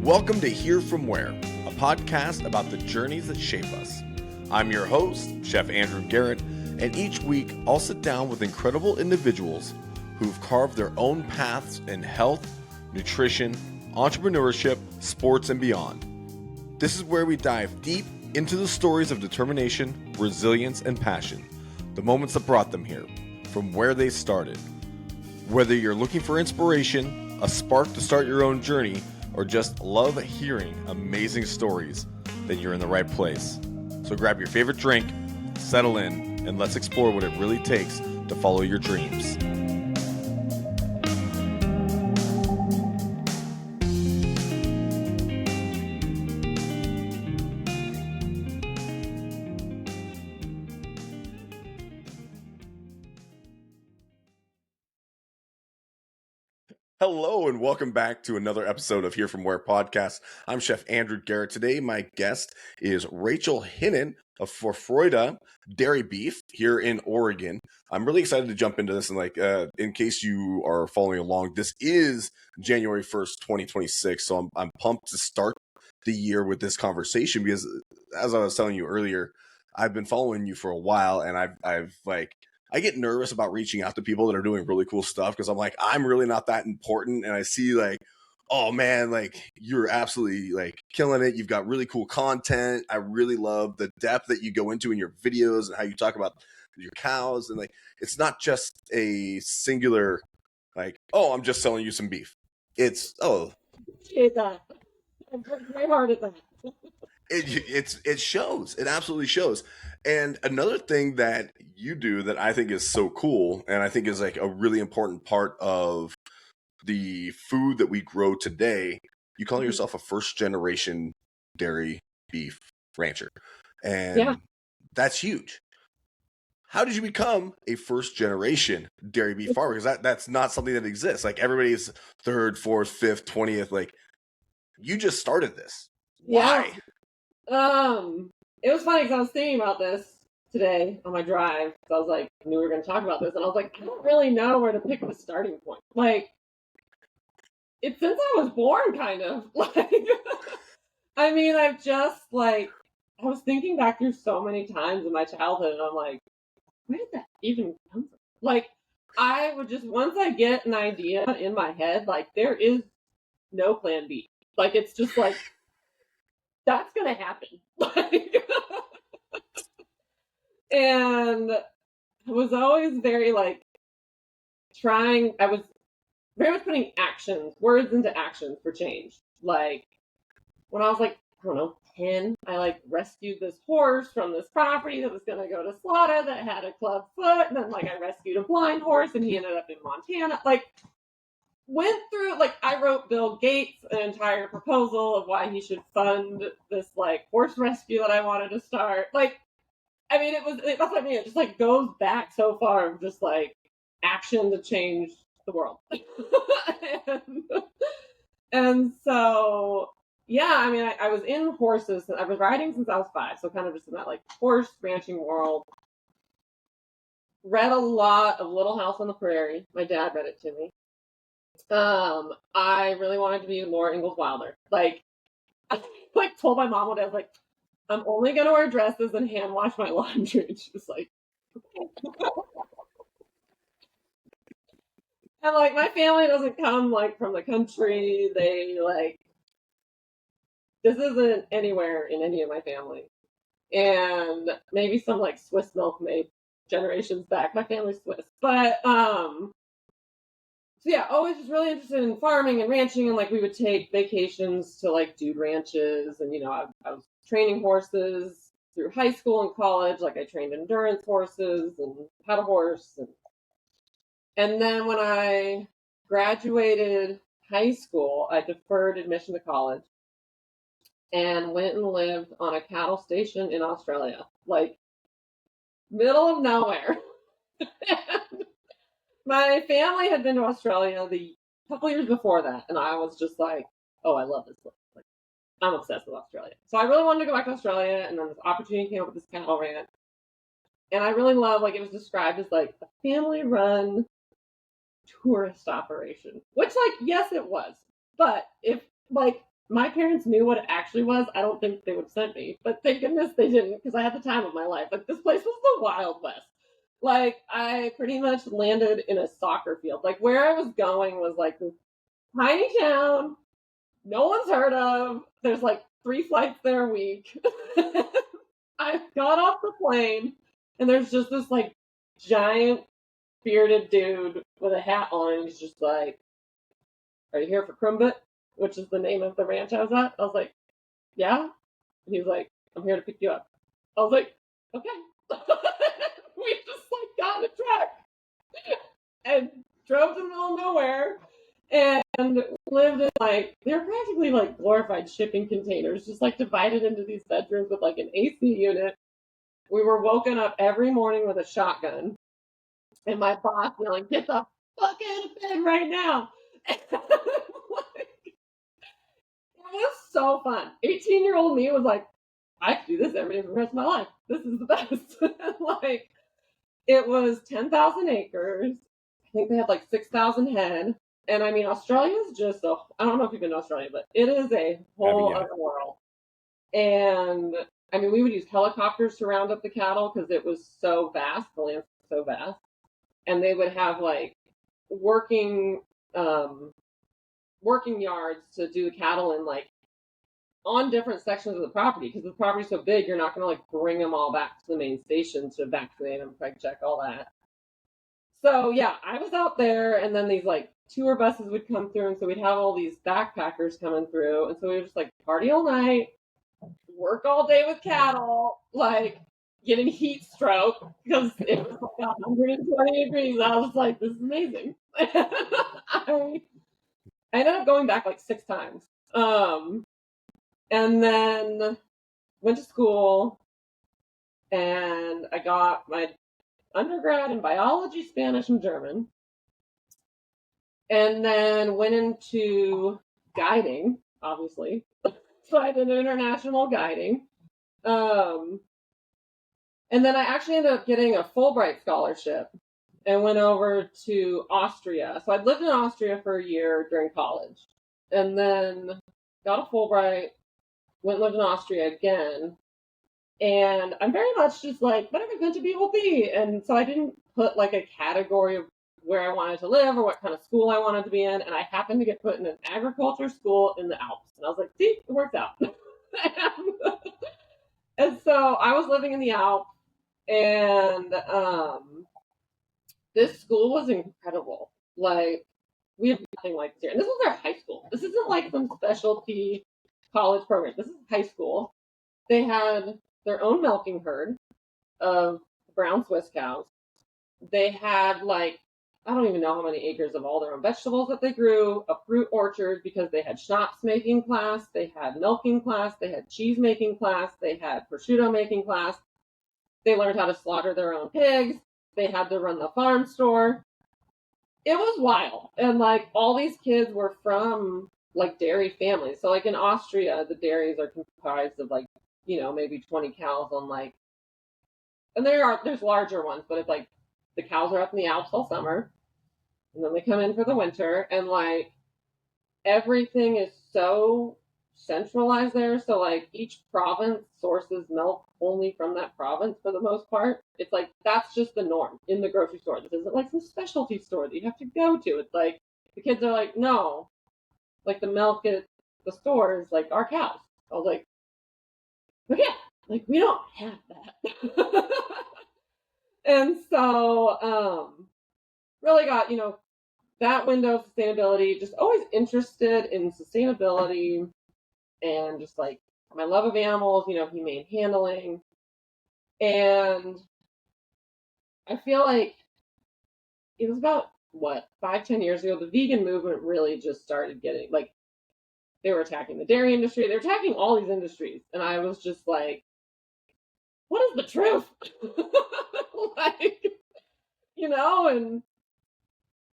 Welcome to Hear From Where, a podcast about the journeys that shape us. I'm your host, Chef Andrew Garrett, and each week I'll sit down with incredible individuals who've carved their own paths in health, nutrition, entrepreneurship, sports, and beyond. This is where we dive deep into the stories of determination, resilience, and passion, the moments that brought them here, from where they started. Whether you're looking for inspiration, a spark to start your own journey, or just love hearing amazing stories, then you're in the right place. So grab your favorite drink, settle in, and let's explore what it really takes to follow your dreams. Hello and welcome back to another episode of Hear From Where podcast. I'm Chef Andrew Garrett. Today, my guest is Rachel Hinnen of For Freuda Dairy Beef here in Oregon. I'm really excited to jump into this, and in case you are following along, this is January 1st, 2026. So I'm pumped to start the year with this conversation because, as I was telling you earlier, I've been following you for a while, and I get nervous about reaching out to people that are doing really cool stuff because I'm like, I'm really not that important. And I see oh man, you're absolutely killing it. You've got really cool content. I really love the depth that you go into in your videos and how you talk about your cows. And it's not just a singular, I'm just selling you some beef. It's, Appreciate that. I've worked very hard at that. It shows. It absolutely shows. And another thing that you do that I think is so cool, and I think is a really important part of the food that we grow today, you call yourself a first generation dairy beef rancher. And that's huge. How did you become a first generation dairy beef farmer? Because that's not something that exists. Everybody's third, fourth, fifth, 20th. You just started this. Why? It was funny because I was thinking about this today on my drive. So I was I knew we were going to talk about this, and I was I don't really know where to pick the starting point. It's since I was born, kind of. I mean, I've just I was thinking back through so many times in my childhood, and I'm where did that even come from? I would just, once I get an idea in my head, there is no plan B. It's just that's gonna happen. And I was always very I was very much putting words into actions for change. When I was I don't know, 10, I rescued this horse from this property that was gonna go to slaughter that had a club foot, and then I rescued a blind horse and he ended up in Montana. Went through, I wrote Bill Gates an entire proposal of why he should fund this, horse rescue that I wanted to start. I mean, that's what I mean. It just, goes back so far of just, action to change the world. and so, yeah, I mean, I was in horses. I was riding since I was 5, so kind of just in that, horse ranching world. Read a lot of Little House on the Prairie. My dad read it to me. I really wanted to be more Ingalls Wilder. I told my mom one day, I was I'm only gonna wear dresses and hand wash my laundry. And she was okay. And my family doesn't come from the country. They this isn't anywhere in any of my family. And maybe some Swiss milkmaid generations back. My family's Swiss. But so yeah, always just really interested in farming and ranching, and we would take vacations to dude ranches, and I was training horses through high school and college. I trained endurance horses and had a horse, and then when I graduated high school, I deferred admission to college and went and lived on a cattle station in Australia, middle of nowhere. My family had been to Australia the couple years before that, and I was just oh, I love this place. I'm obsessed with Australia. So I really wanted to go back to Australia, and then this opportunity came up with this cattle ranch. And I really love, it was described as a family-run tourist operation, which yes, it was. But if my parents knew what it actually was, I don't think they would have sent me. But thank goodness they didn't, because I had the time of my life. Like, this place was the Wild West. Like, I pretty much landed in a soccer field. Like, where I was going was like this tiny town no one's heard of. There's like 3 flights there a week. I got off the plane, and there's just this like giant bearded dude with a hat on, and he's just like, "Are you here for Crumbit?" Which is the name of the ranch I was at. I was like, "Yeah." And he was like, "I'm here to pick you up." I was like, "Okay." We just like got in a truck and drove to the middle of nowhere, and lived in like, they're practically like glorified shipping containers, just like divided into these bedrooms with like an AC unit. We were woken up every morning with a shotgun, and my boss yelling, "Get the fuck out of bed right now!" It was so fun. 18-year-old me was like, I could do this every day for the rest of my life. This is the best. Like, it was 10,000 acres. I think they had like 6,000 head. And I mean, Australia is just a, I don't know if you've been to Australia, but it is a whole other world. And I mean, we would use helicopters to round up the cattle because it was so vast. The land was so vast. And they would have like working, working yards to do the cattle in like on different sections of the property, because the property's so big, you're not going to like bring them all back to the main station to vaccinate them, check all that. So yeah, I was out there, and then these like tour buses would come through, and so we'd have all these backpackers coming through, and so we would just like party all night, work all day with cattle, like getting heat stroke because it was like 120 degrees. I was like, this is amazing. I ended up going back like 6 times. And then went to school, and I got my undergrad in biology, Spanish, and German. And then went into guiding, obviously. So I did international guiding. And then I actually ended up getting a Fulbright scholarship and went over to Austria. So I'd lived in Austria for a year during college, and then got a Fulbright, went and lived in Austria again. And I'm very much just like, whatever meant to be will be. And so I didn't put like a category of where I wanted to live or what kind of school I wanted to be in. And I happened to get put in an agriculture school in the Alps. And I was like, see, it works out. And so I was living in the Alps, and this school was incredible. Like, we have nothing like this here. And this was their high school. This isn't like some specialty college program. This is high school. They had their own milking herd of brown Swiss cows. They had like, I don't even know how many acres of all their own vegetables that they grew, a fruit orchard because they had schnapps making class, they had milking class, they had cheese making class, they had prosciutto making class. They learned how to slaughter their own pigs. They had to run the farm store. It was wild. And like, all these kids were from like dairy families. So like in Austria, the dairies are comprised of like, you know, maybe 20 cows on like, and there's larger ones, but it's like the cows are up in the Alps all summer, and then they come in for the winter, and like everything is so centralized there. So like each province sources milk only from that province for the most part. It's like that's just the norm in the grocery store. This isn't like some specialty store that you have to go to. It's like the kids are like, no, like the milk at the store is like our cows. I was like, but yeah, like we don't have that. And so really got, you know, that window of sustainability, just always interested in sustainability and just like my love of animals, you know, humane handling. And I feel like it was about what, 5-10 years ago, the vegan movement really just started getting like, they were attacking the dairy industry, they were attacking all these industries, and I was just like, what is the truth? Like, you know, and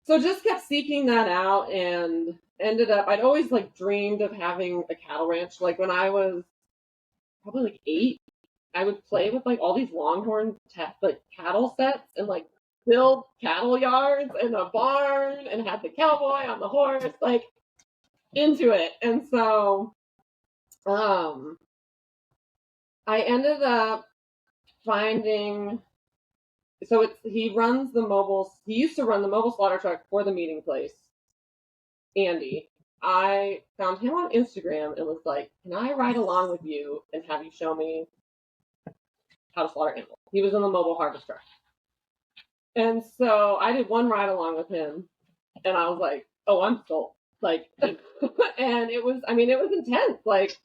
so just kept seeking that out, and ended up, I'd always like dreamed of having a cattle ranch. Like when I was probably like 8, I would play with like all these longhorn like cattle sets, and like build cattle yards and a barn, and had the cowboy on the horse, like into it. And so Um, I ended up finding. So he runs the mobile. He used to run the mobile slaughter truck for the meeting place, Andy. I found him on Instagram and was like, "Can I ride along with you and have you show me how to slaughter animals?" He was in the mobile harvest truck, and so I did one ride along with him, and I was like, "Oh, I'm sold!" Like, and it was. I mean, it was intense. Like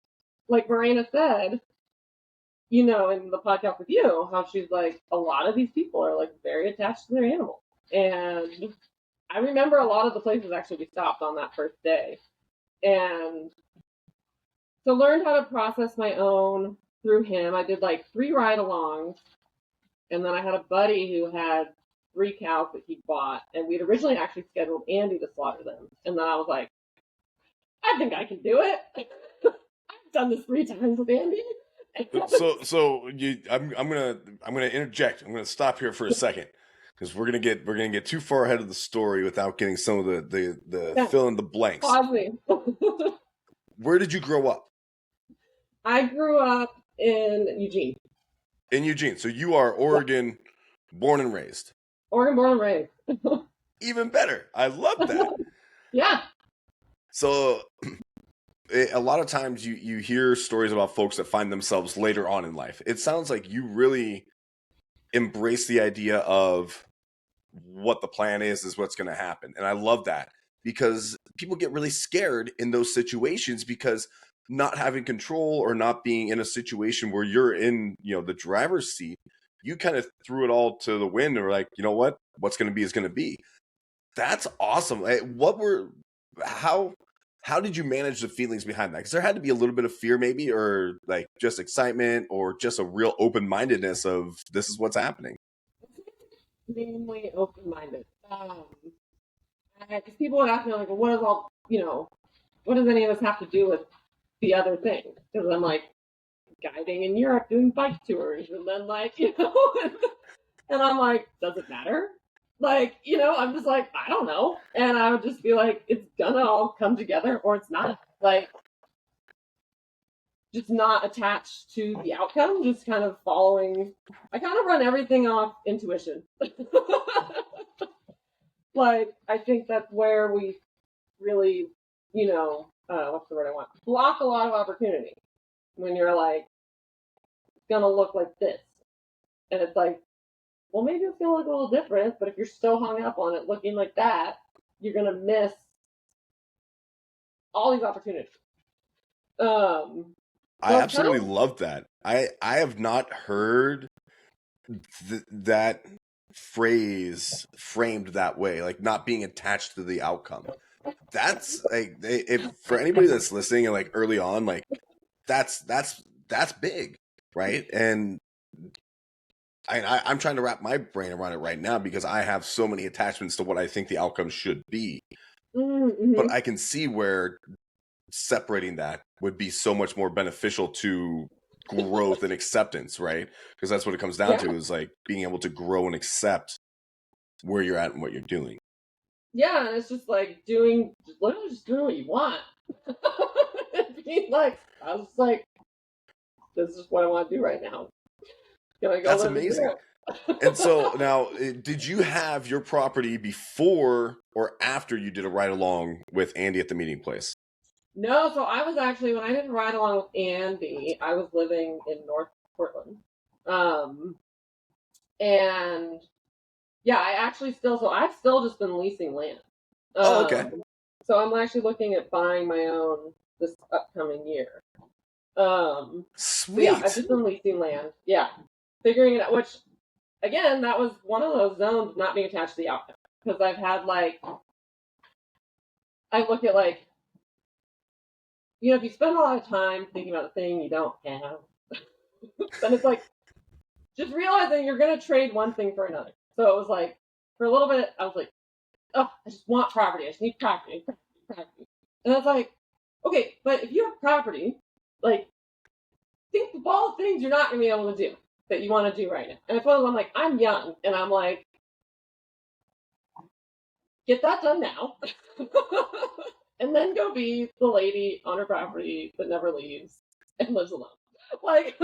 Marina said, in the podcast with you, how she's like, a lot of these people are like very attached to their animals. And I remember a lot of the places actually we stopped on that first day. And so learned how to process my own through him. I did like 3 ride alongs. And then I had a buddy who had 3 cows that he bought. And we'd originally actually scheduled Andy to slaughter them. And then I was like, I think I can do it. I've done this 3 times with Andy. I'm gonna interject. I'm gonna stop here for a second because we're gonna get too far ahead of the story without getting some of the fill in the blanks. Pause me. Where did you grow up? I grew up in Eugene. In Eugene. So you are Oregon born and raised. Oregon born and raised. Even better. I love that. Yeah. So a lot of times you hear stories about folks that find themselves later on in life. It sounds like you really embrace the idea of what the plan is what's going to happen. And I love that because people get really scared in those situations because not having control or not being in a situation where you're in, the driver's seat, you kind of threw it all to the wind and were like, you know what? What's going to be is going to be. That's awesome. How did you manage the feelings behind that? Because there had to be a little bit of fear maybe, or like just excitement or just a real open-mindedness of this is what's happening. Extremely open-minded. Because people would ask me, like, well, what does any of this have to do with the other thing? Because I'm like, guiding in Europe, doing bike tours, and then and I'm like, does it matter? I'm just like, I don't know. And I would just be like, it's gonna all come together or it's not. Like, just not attached to the outcome, just kind of following. I kind of run everything off intuition. I think that's where we really, what's the word I want? Block a lot of opportunity when you're like, it's gonna look like this. And it's like, well, maybe it's gonna look a little different, but if you're so hung up on it looking like that, you're gonna miss all these opportunities. I absolutely love that. I have not heard that phrase framed that way, like not being attached to the outcome. That's like, if for anybody that's listening and like early on, like that's big, right? And I'm trying to wrap my brain around it right now because I have so many attachments to what I think the outcome should be. Mm-hmm. But I can see where separating that would be so much more beneficial to growth and acceptance, right? Because that's what it comes down to, is like being able to grow and accept where you're at and what you're doing. Yeah, and it's just like literally just doing what you want. Being like, I was like, this is what I want to do right now. That's amazing. And so now, did you have your property before or after you did a ride along with Andy at the meeting place? No, so I was actually, when I didn't ride along with Andy, I was living in North Portland. And yeah, I've still just been leasing land. Okay. So I'm actually looking at buying my own this upcoming year. Sweet. Yeah, I've just been leasing land. Yeah. Figuring it out, which, again, that was one of those zones not being attached to the outcome. Because I've had, I look at, if you spend a lot of time thinking about the thing you don't have, then it's like, just realizing you're going to trade one thing for another. So it was like, for a little bit, I was like, oh, I just want property. I just need property. And I was like, okay, but if you have property, think of all the things you're not going to be able to do that you want to do right now. And it's one of those, I'm like, I'm young, and I'm like, get that done now. And then go be the lady on her property that never leaves and lives alone. Like,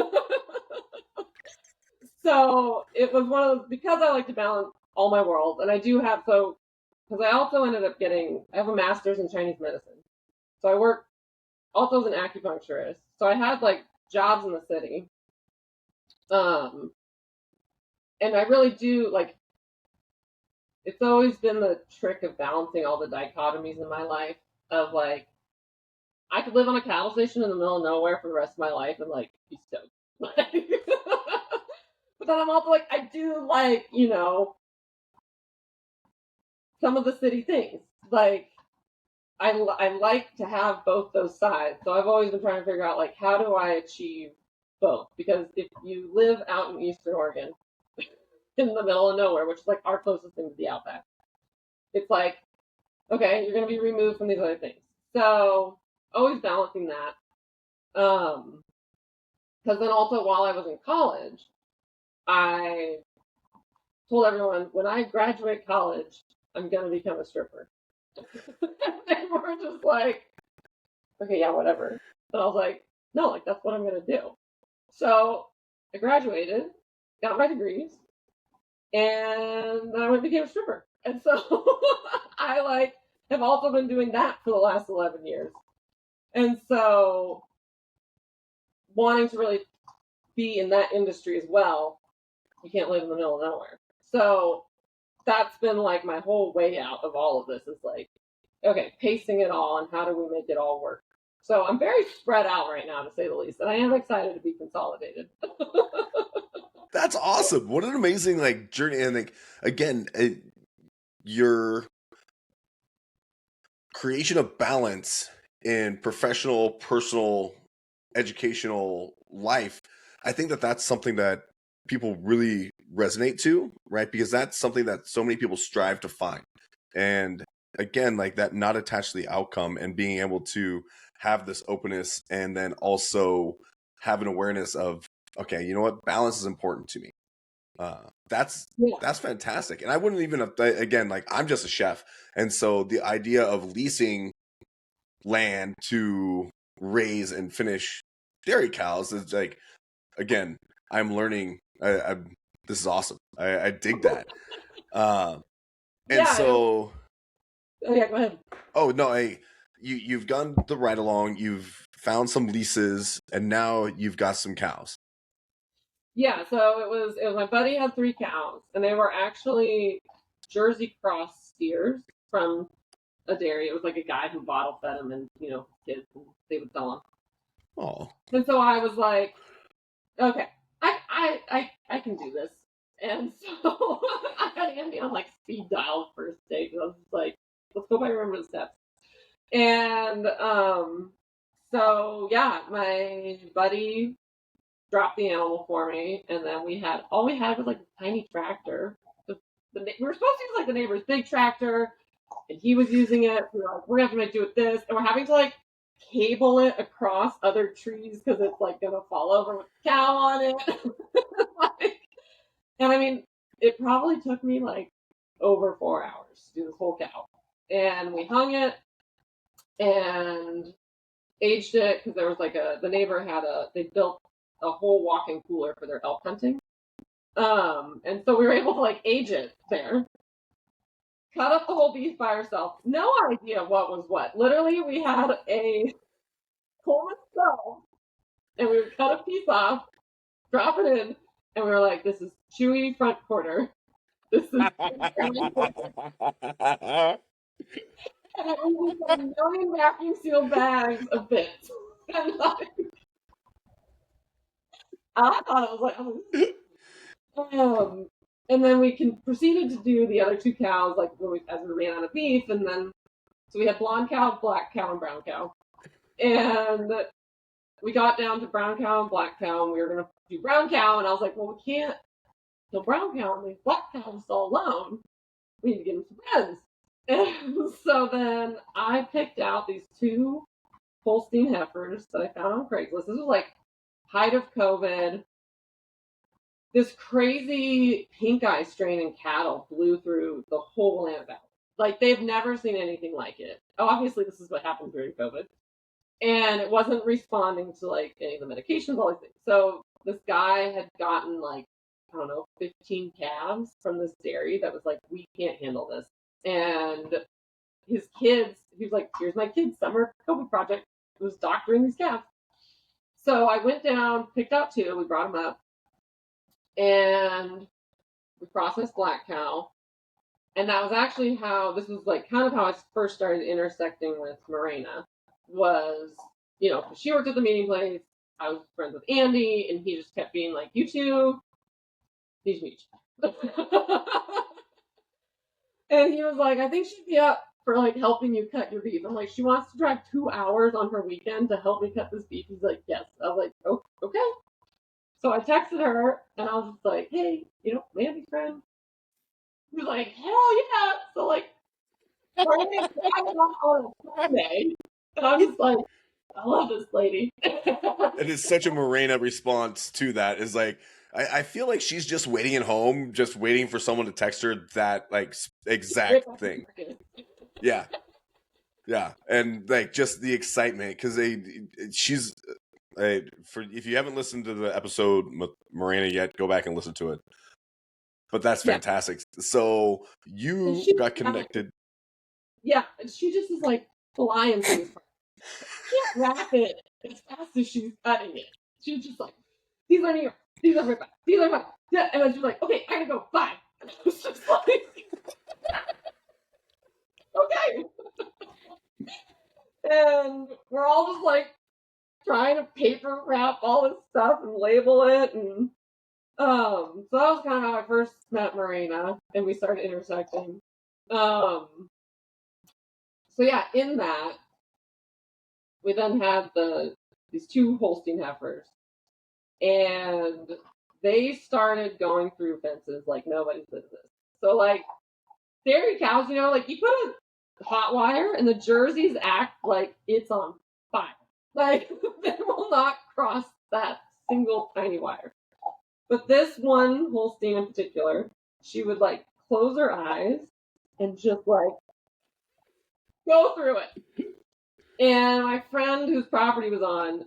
so it was one of those, because I like to balance all my worlds, and I do have, so, because I also ended up I have a master's in Chinese medicine. So I work also as an acupuncturist. So I had like jobs in the city. And I really do like, it's always been the trick of balancing all the dichotomies in my life of like, I could live on a cattle station in the middle of nowhere for the rest of my life and like be stoked. But then I'm also like, I do like, some of the city things. Like, I like to have both those sides. So I've always been trying to figure out like, how do I achieve both? Because if you live out in Eastern Oregon, in the middle of nowhere, which is like our closest thing to the outback, it's like, okay, you're going to be removed from these other things. So always balancing that. Because then also while I was in college, I told everyone, when I graduate college, I'm going to become a stripper. And we're just like, okay, yeah, whatever. And I was like, no, like that's what I'm going to do. So I graduated, got my degrees, and then I went and became a stripper. And so I like have also been doing that for the last 11 years. And so wanting to really be in that industry as well, you can't live in the middle of nowhere. So that's been like my whole way out of all of this is like, okay, pacing it all and how do we make it all work? So I'm very spread out right now, to say the least, and I am excited to be consolidated. That's awesome. What an amazing like journey. And like, again, your creation of balance in professional, personal, educational life. I think that that's something that people really resonate to, right? Because that's something that so many people strive to find. And again, like that, not attached to the outcome and being able to have this openness and then also have an awareness of, okay, you know what? Balance is important to me. That's Yeah. that's fantastic. And I wouldn't even have, again, like I'm just a chef. And so the idea of leasing land to raise and finish dairy cows is like, again, I'm learning. This is awesome. I dig that. And Yeah. so, Oh, yeah, go ahead. oh no, you've gone the ride along. You've found some leases, and now you've got some cows. Yeah, so it was my buddy had 3 cows, and they were actually Jersey cross steers from a dairy. It was like a guy who bottle fed them, and kids, and they would sell them. Oh, And so I was like, okay, I can do this. And so I had Andy on like speed dial first day because I was just like, let's go by remember the steps. And so yeah, my buddy dropped the animal for me, and then all we had was like a tiny tractor. We were supposed to use like the neighbor's big tractor, and he was using it. We were like, we're gonna have to do it this, and we're having to like cable it across other trees because it's like gonna fall over with a cow on it. And I mean, it probably took me like over 4 hours to do this whole cow, and we hung it and aged it because there was like the neighbor they built a whole walk-in cooler for their elk hunting. And so we were able to like age it there. Cut up the whole beef by ourselves. No idea what was what. Literally, we had a Coleman stove, and we would cut a piece off, drop it in, and we were like, "This is chewy front quarter. This is." And it was just a million vacuum sealed bags of bits. And like, I thought it was like, and then we proceeded to do the other 2 cows, like as we ran out of beef, and then so we had blonde cow, black cow, and brown cow, and we got down to brown cow and black cow, and we were gonna do brown cow, and I was like, well, we can't kill brown cow and leave black cow all alone. We need to give him some friends. And so then I picked out these 2 Holstein heifers that I found on Craigslist. This was like height of COVID. This crazy pink eye strain in cattle blew through the whole Willamette Valley. Like they've never seen anything like it. Obviously, this is what happened during COVID. and it wasn't responding to like any of the medications, all these things. So this guy had gotten like, I don't know, 15 calves from this dairy that was like, we can't handle this. And his kids, he was like, here's my kids' summer COVID project, was doctoring these calves. So I went down, picked out 2, we brought them up, and we processed black cow. And that was actually how, this was like kind of how I first started intersecting with Morena, was, you know, she worked at the meeting place, I was friends with Andy, and he just kept being like, you two need to meet each other. And he was like, I think she'd be up for like helping you cut your beef. I'm like, she wants to drive 2 hours on her weekend to help me cut this beef. He's like, yes. I was like, oh, okay. So I texted her and I was just like, hey, you know, Mandy's friend. He was like, hell yeah. So like, Friday on a Sunday, and I'm just like, I love this lady. It is such a Morena response to that. Is like, I feel like she's just waiting at home, just waiting for someone to text her that like exact thing. Yeah, yeah, and like just the excitement because she's for if you haven't listened to the episode with Morena yet, go back and listen to it. But that's fantastic. Yeah. So you got connected. Yeah, she just is like flying through this part. She can't wrap it as fast as she's cutting it. She's just like, these are here, these are right, these are fine. Yeah, and then she's like, okay, I gotta go, bye. It's just like, okay. And we're all just like trying to paper wrap all this stuff and label it, and so that was kind of how I first met Morena, and we started intersecting. So yeah, in that we then had these 2 Holstein heifers, and they started going through fences like nobody's business. So like dairy cows, you know, like you put a hot wire and the jerseys act like it's on fire. Like they will not cross that single tiny wire. But this one Holstein in particular, she would like close her eyes and just like go through it. And my friend whose property was on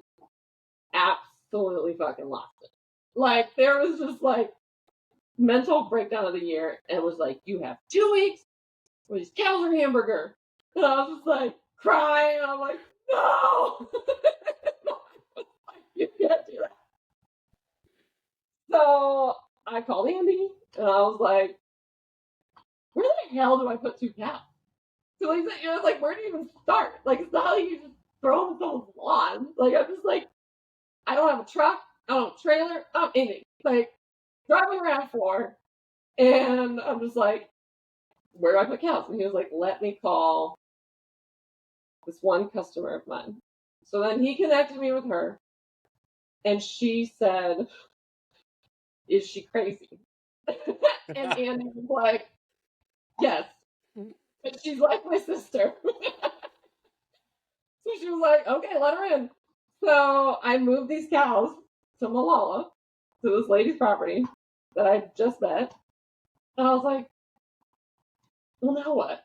absolutely fucking lost it. Like there was just like mental breakdown of the year, and it was like, you have 2 weeks where these cows are hamburger. And I was just like crying. I'm like, no, you can't do that. So I called Andy and I was like, where the hell do I put 2 cows? So he said, you know, it's like, where do you even start? Like, it's not like you just throw them in someone's lawn. Like, I'm just like, I don't have a truck, I don't have a trailer, I don't have anything. Like, driving around for, and I'm just like, where do I put cows? And he was like, let me call this one customer of mine. So then he connected me with her, and she said, is she crazy? And Andy was like, yes. And she's like my sister. So she was like, okay, let her in. So I moved these cows to Malala, to this lady's property that I just met. And I was like, well, now what?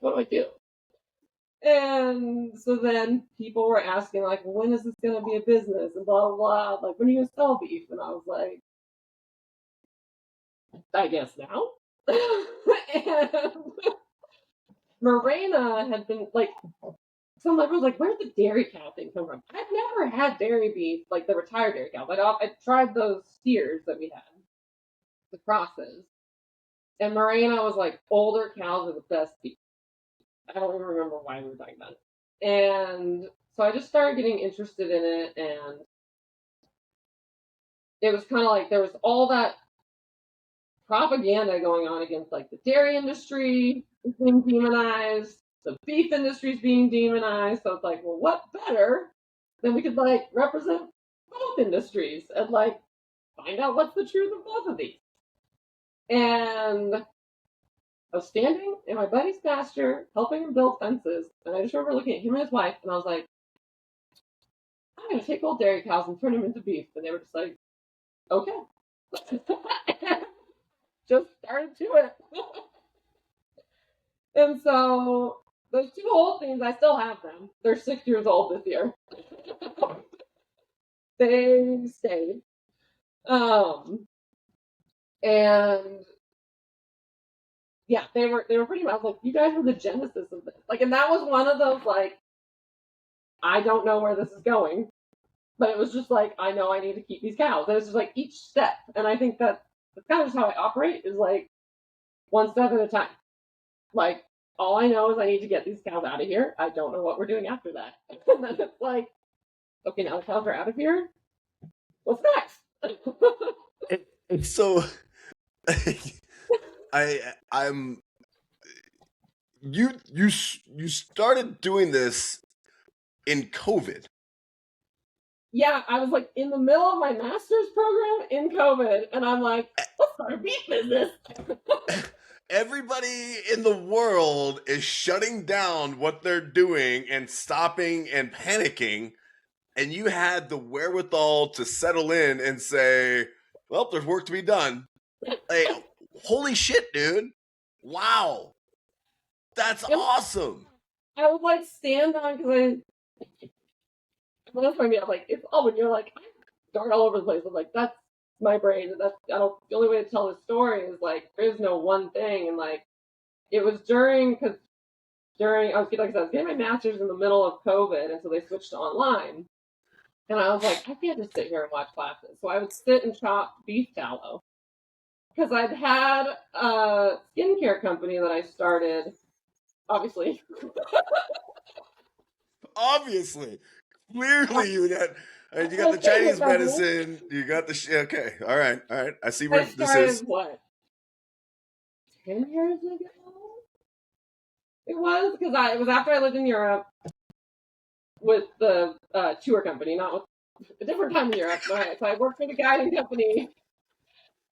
what do I do? And so then people were asking, like, when is this going to be a business? And blah, blah, blah. Like, when are you going to sell beef? And I was like, I guess now. And Morena had been, like, some was like, where'd the dairy cow thing come from? I've never had dairy beef, like the retired dairy cows. I tried those steers that we had, the crosses. And Morena was like, older cows are the best beef. I don't even remember why we were talking about it. And so I just started getting interested in it, and it was kind of like there was all that propaganda going on against like the dairy industry being demonized, the beef industry is being demonized. So it's like, well, what better than we could like represent both industries and like find out what's the truth of both of these. And I was standing in my buddy's pasture helping him build fences, and I just remember looking at him and his wife, and I was like, I'm going to take old dairy cows and turn them into beef. And they were just like, okay. Just started to it. And so those two old things, I still have them. They're 6 years old this year. They stayed. And yeah, they were pretty much like, you guys were the genesis of this. Like, and that was one of those, like, I don't know where this is going, but it was just like, I know I need to keep these cows. And it's just like each step. And I think that's kind of just how I operate, is like one step at a time. Like, all I know is I need to get these cows out of here. I don't know what we're doing after that. And then it's like, okay, now the cows are out of here. What's next? So I'm you started doing this in COVID. Yeah, I was like in the middle of my master's program in COVID, and I'm like, let's start a beef business. Everybody in the world is shutting down what they're doing and stopping and panicking, and you had the wherewithal to settle in and say, well, there's work to be done. Like, holy shit, dude. Wow. That's awesome. I would like stand on, because that's what I mean. I'm like, it's all when you're like, I dart all over the place. I'm like, that's my brain. That's, I don't, the only way to tell the story is like, there's no one thing. And like, it was during, I was, like I said, I was getting my master's in the middle of COVID, and so they switched to online. And I was like, I can't just sit here and watch classes. So I would sit and chop beef tallow. Because I'd had a skincare company that I started, obviously. Obviously. Clearly you got the Chinese medicine, you got the okay. All right. I see where this is. What? 10 years ago? It was, because it was after I lived in Europe with the tour company, not with a different time in Europe. Right? So I worked for the guiding company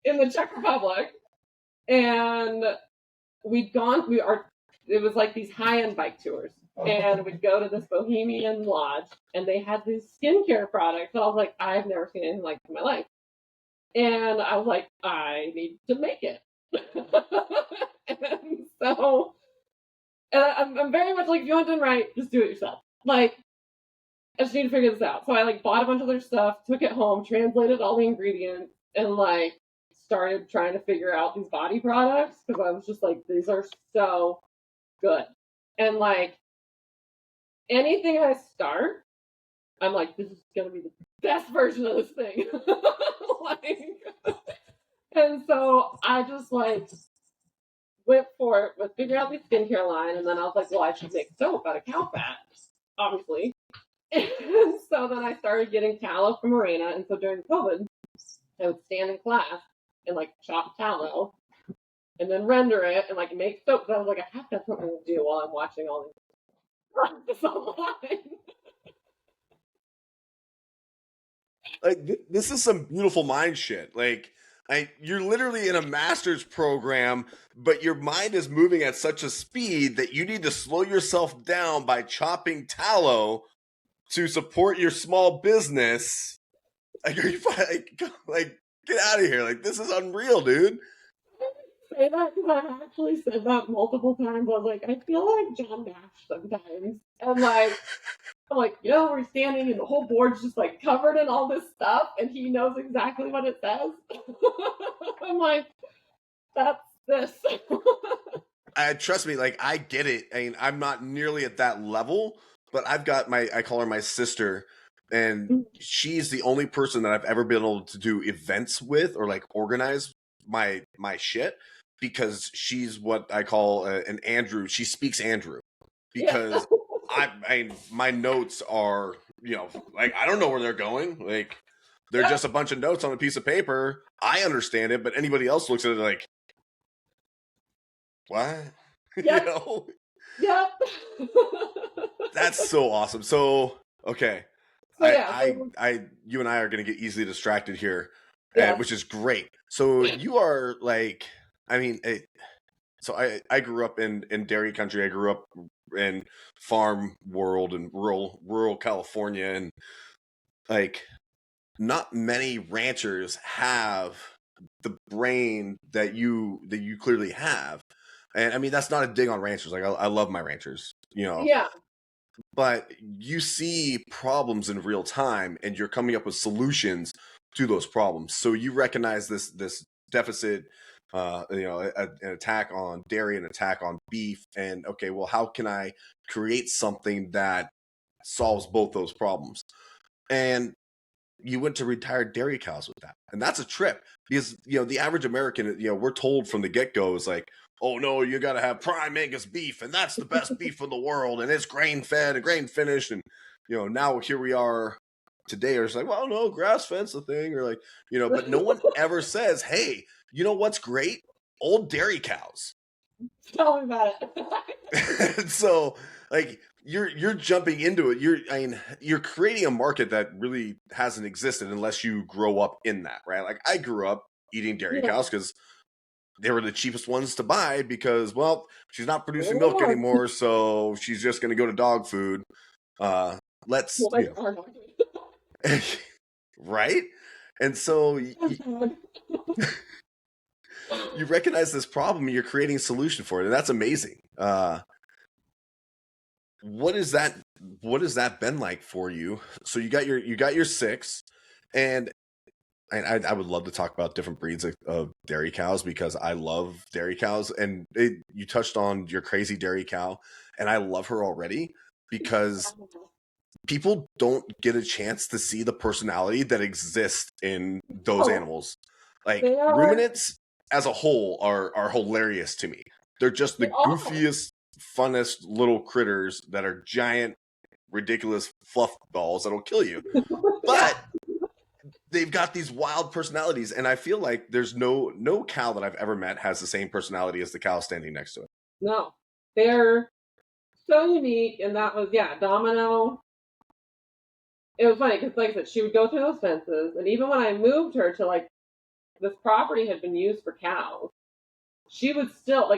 in the Czech Republic, and it was like these high-end bike tours, and we'd go to this bohemian lodge, and they had these skincare products, and I was like, I've never seen anything like it in my life. And I was like, I need to make it. And so, and I'm very much like, if you want it done right, just do it yourself. Like, I just need to figure this out. So I like bought a bunch of their stuff, took it home, translated all the ingredients, and like started trying to figure out these body products, because I was just like, these are so good. And like, anything I start, I'm like, this is gonna be the best version of this thing. Like, and so I just like went for it with figuring out the skincare line, and then I was like, well, I should make soap out of cow fat, obviously. And so then I started getting tallow from Arena, and so during COVID, I would stand in class and like chop tallow and then render it and like make soap. So I was like, I have to have something to do while I'm watching all these practice online. Like, this is some beautiful mind shit. Like, you're literally in a master's program, but your mind is moving at such a speed that you need to slow yourself down by chopping tallow to support your small business. Like, are you like get out of here? Like, this is unreal, dude. Say that because I actually said that multiple times. I was like, I feel like John Nash sometimes, and like, I'm like, we're standing and the whole board's just like covered in all this stuff, and he knows exactly what it says. I'm like, that's this. Trust me, like, I get it. I mean, I'm not nearly at that level, but I've got I call her my sister, and she's the only person that I've ever been able to do events with or like organize my shit, because she's what I call an Andrew. She speaks Andrew, because my notes are, like, I don't know where they're going. Like, they're just a bunch of notes on a piece of paper. I understand it, but anybody else looks at it like, what? Yep. Yep. That's so awesome. So, okay. So, you and I are going to get easily distracted here, yeah. which is great. So you are like, I mean, so I grew up in dairy country. I grew up in farm world and rural California, and like, not many ranchers have the brain that you clearly have. And I mean, that's not a dig on ranchers. Like I love my ranchers, you know, Yeah. but you see problems in real time and you're coming up with solutions to those problems. So you recognize this deficit, an attack on dairy, an attack on beef, and okay, well, how can I create something that solves both those problems? And you went to retired dairy cows with that, and that's a trip because the average American, we're told from the get go is like, oh no, you got to have prime Angus beef, and that's the best beef in the world, and it's grain fed and grain finished, and now here we are today, or it's like, well, no, grass fed's the thing, or like, but no one ever says, hey, you know what's great? Old dairy cows. Tell me about it. So like you're jumping into it. You're creating a market that really hasn't existed unless you grow up in that, right? Like I grew up eating dairy cows because they were the cheapest ones to buy because, well, she's not producing milk anymore, so she's just going to go to dog food. Right? And so you recognize this problem and you're creating a solution for it, and that's amazing. What has that been like for you? So you got your 6, and I would love to talk about different breeds of dairy cows because I love dairy cows, and you touched on your crazy dairy cow, and I love her already because people don't get a chance to see the personality that exists in those animals. Like ruminants as a whole are hilarious to me. They're just the goofiest, funnest little critters that are giant, ridiculous fluff balls that'll kill you. But they've got these wild personalities, and I feel like there's no cow that I've ever met has the same personality as the cow standing next to it. No, they're so unique, and that was Domino. It was funny because, like I said, she would go through those fences, and even when I moved her to like this property had been used for cows, she would still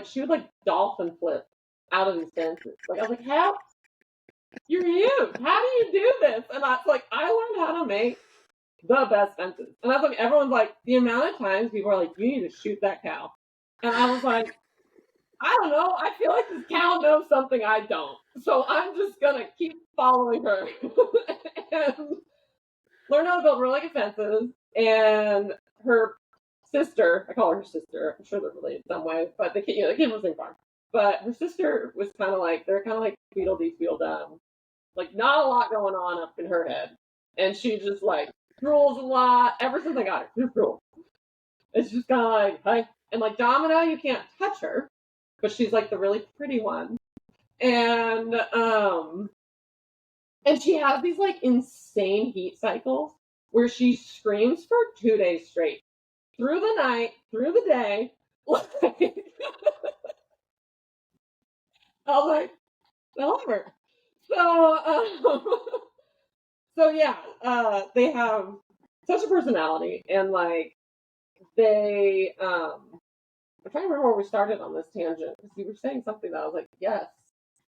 dolphin flip out of these fences. Like I was like, how? You're huge. How do you do this? And I learned how to make the best fences. And that's like everyone's like, the amount of times people are like, you need to shoot that cow. And I was like, I don't know. I feel like this cow knows something I don't. So I'm just gonna keep following her and learn how to build really good fences. And her sister, I call her sister. I'm sure they're related some way, but the kid was in farm. But her sister was kind of like Tweedledee Tweedledum, like not a lot going on up in her head, and she just like drools a lot. Ever since I got her, she's drool. It's just kind of like, hey, and like Domino, you can't touch her, but she's like the really pretty one, and she has these like insane heat cycles where she screams for 2 days straight, through the night, through the day. I was like, I love her. So yeah, they have such a personality, and like they, I'm trying to remember where we started on this tangent because you were saying something that I was like, yes,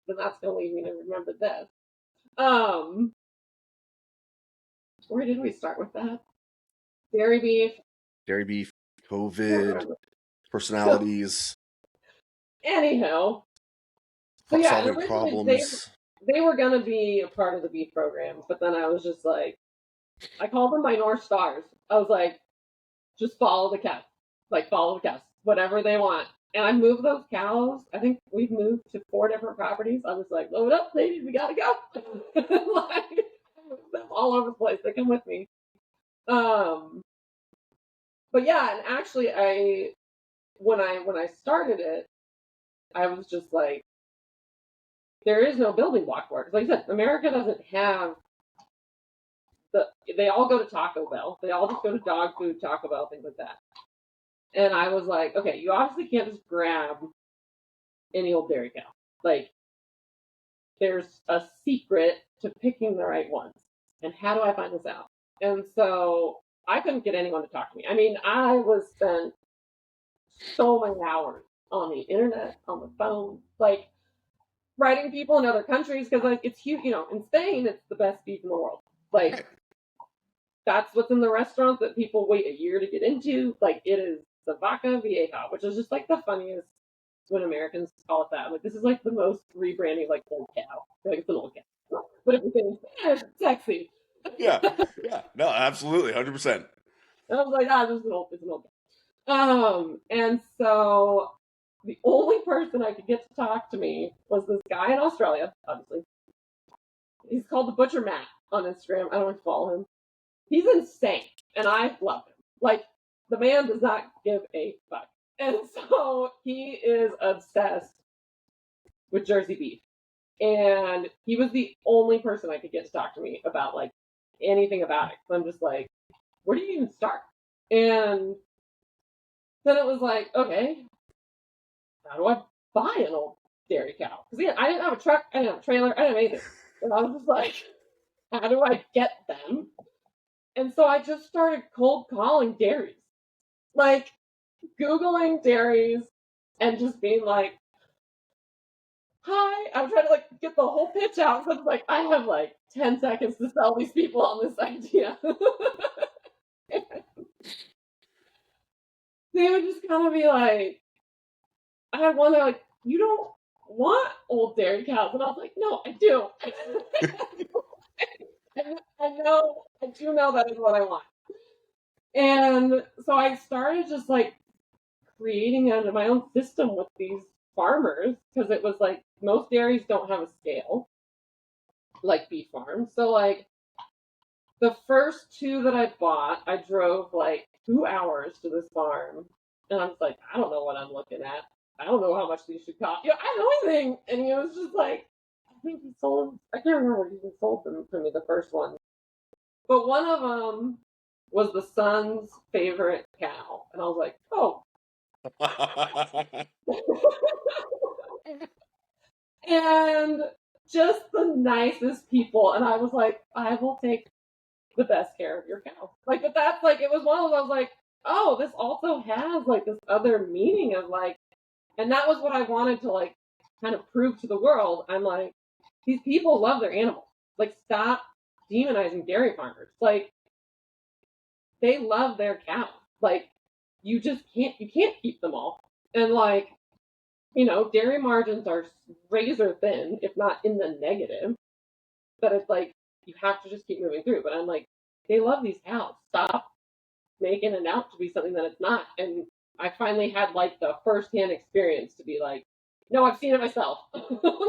then that's gonna lead me to remember this. Where did we start with that? Dairy beef, COVID, personalities. Anyhow, so yeah, solving problems. They were gonna be a part of the beef program, but then I was just like, I called them my North Stars. I was like, just follow the cows, whatever they want. And I moved those cows. I think we've moved to 4 different properties. I was like, load up, ladies, we gotta go. Like, them all over the place. They come with me. But yeah, and actually, when I started it, I was just like, there is no building block for it. Like I said, America doesn't have they all go to Taco Bell. They all just go to dog food, Taco Bell, things like that. And I was like, okay, you obviously can't just grab any old dairy cow. Like, there's a secret to picking the right ones. And how do I find this out? And so I couldn't get anyone to talk to me. I mean, I was spent so many hours on the internet, on the phone, like writing people in other countries because like it's huge. In Spain, it's the best beef in the world. Like, that's what's in the restaurants that people wait a year to get into. Like, it is the vaca vieja, which is just like the funniest when Americans call it that. Like, this is like the most rebranding, like, old cow. Like, it's an old cow. But everything's sexy. Yeah. Yeah. No, absolutely. 100%. And I was like, it's an old cow. And so the only person I could get to talk to me was this guy in Australia, obviously. He's called the Butcher Matt on Instagram. I don't know if you follow him. He's insane, and I love him. Like, the man does not give a fuck. And so he is obsessed with Jersey beef. And he was the only person I could get to talk to me about, like, anything about it. So I'm just like, where do you even start? And then it was like, okay, how do I buy an old dairy cow? Because I didn't have a truck, I didn't have a trailer, I didn't have anything. And I was just like, how do I get them? And so I just started cold calling dairies. Like, Googling dairies and just being like, hi. I'm trying to, like, get the whole pitch out. So it's like, I have like 10 seconds to sell these people on this idea. They would just kind of be like, I had one, they're like, you don't want old dairy cows. And I was like, no, I do. I do know that is what I want. And so I started just like creating my own system with these farmers, because it was like most dairies don't have a scale like beef farms. So like the first two that I bought, I drove like 2 hours to this farm, and I was like, I don't know what I'm looking at. I don't know how much these should cost. I don't know anything. And he was just like, I think he sold, I can't remember what he sold them to me, the first one. But one of them was the son's favorite cow. And I was like, oh. And just the nicest people. And I was like, I will take the best care of your cow. Like, but that's like, it was one of those, I was like, oh, this also has like this other meaning of like, and that was what I wanted to like kind of prove to the world. I'm like, these people love their animals. Like, stop demonizing dairy farmers. Like, they love their cows. Like, you can't keep them all. And like, dairy margins are razor thin, if not in the negative. But it's like, you have to just keep moving through. But I'm like, they love these cows. Stop making it out to be something that it's not. And I finally had like the firsthand experience to be like, no, I've seen it myself.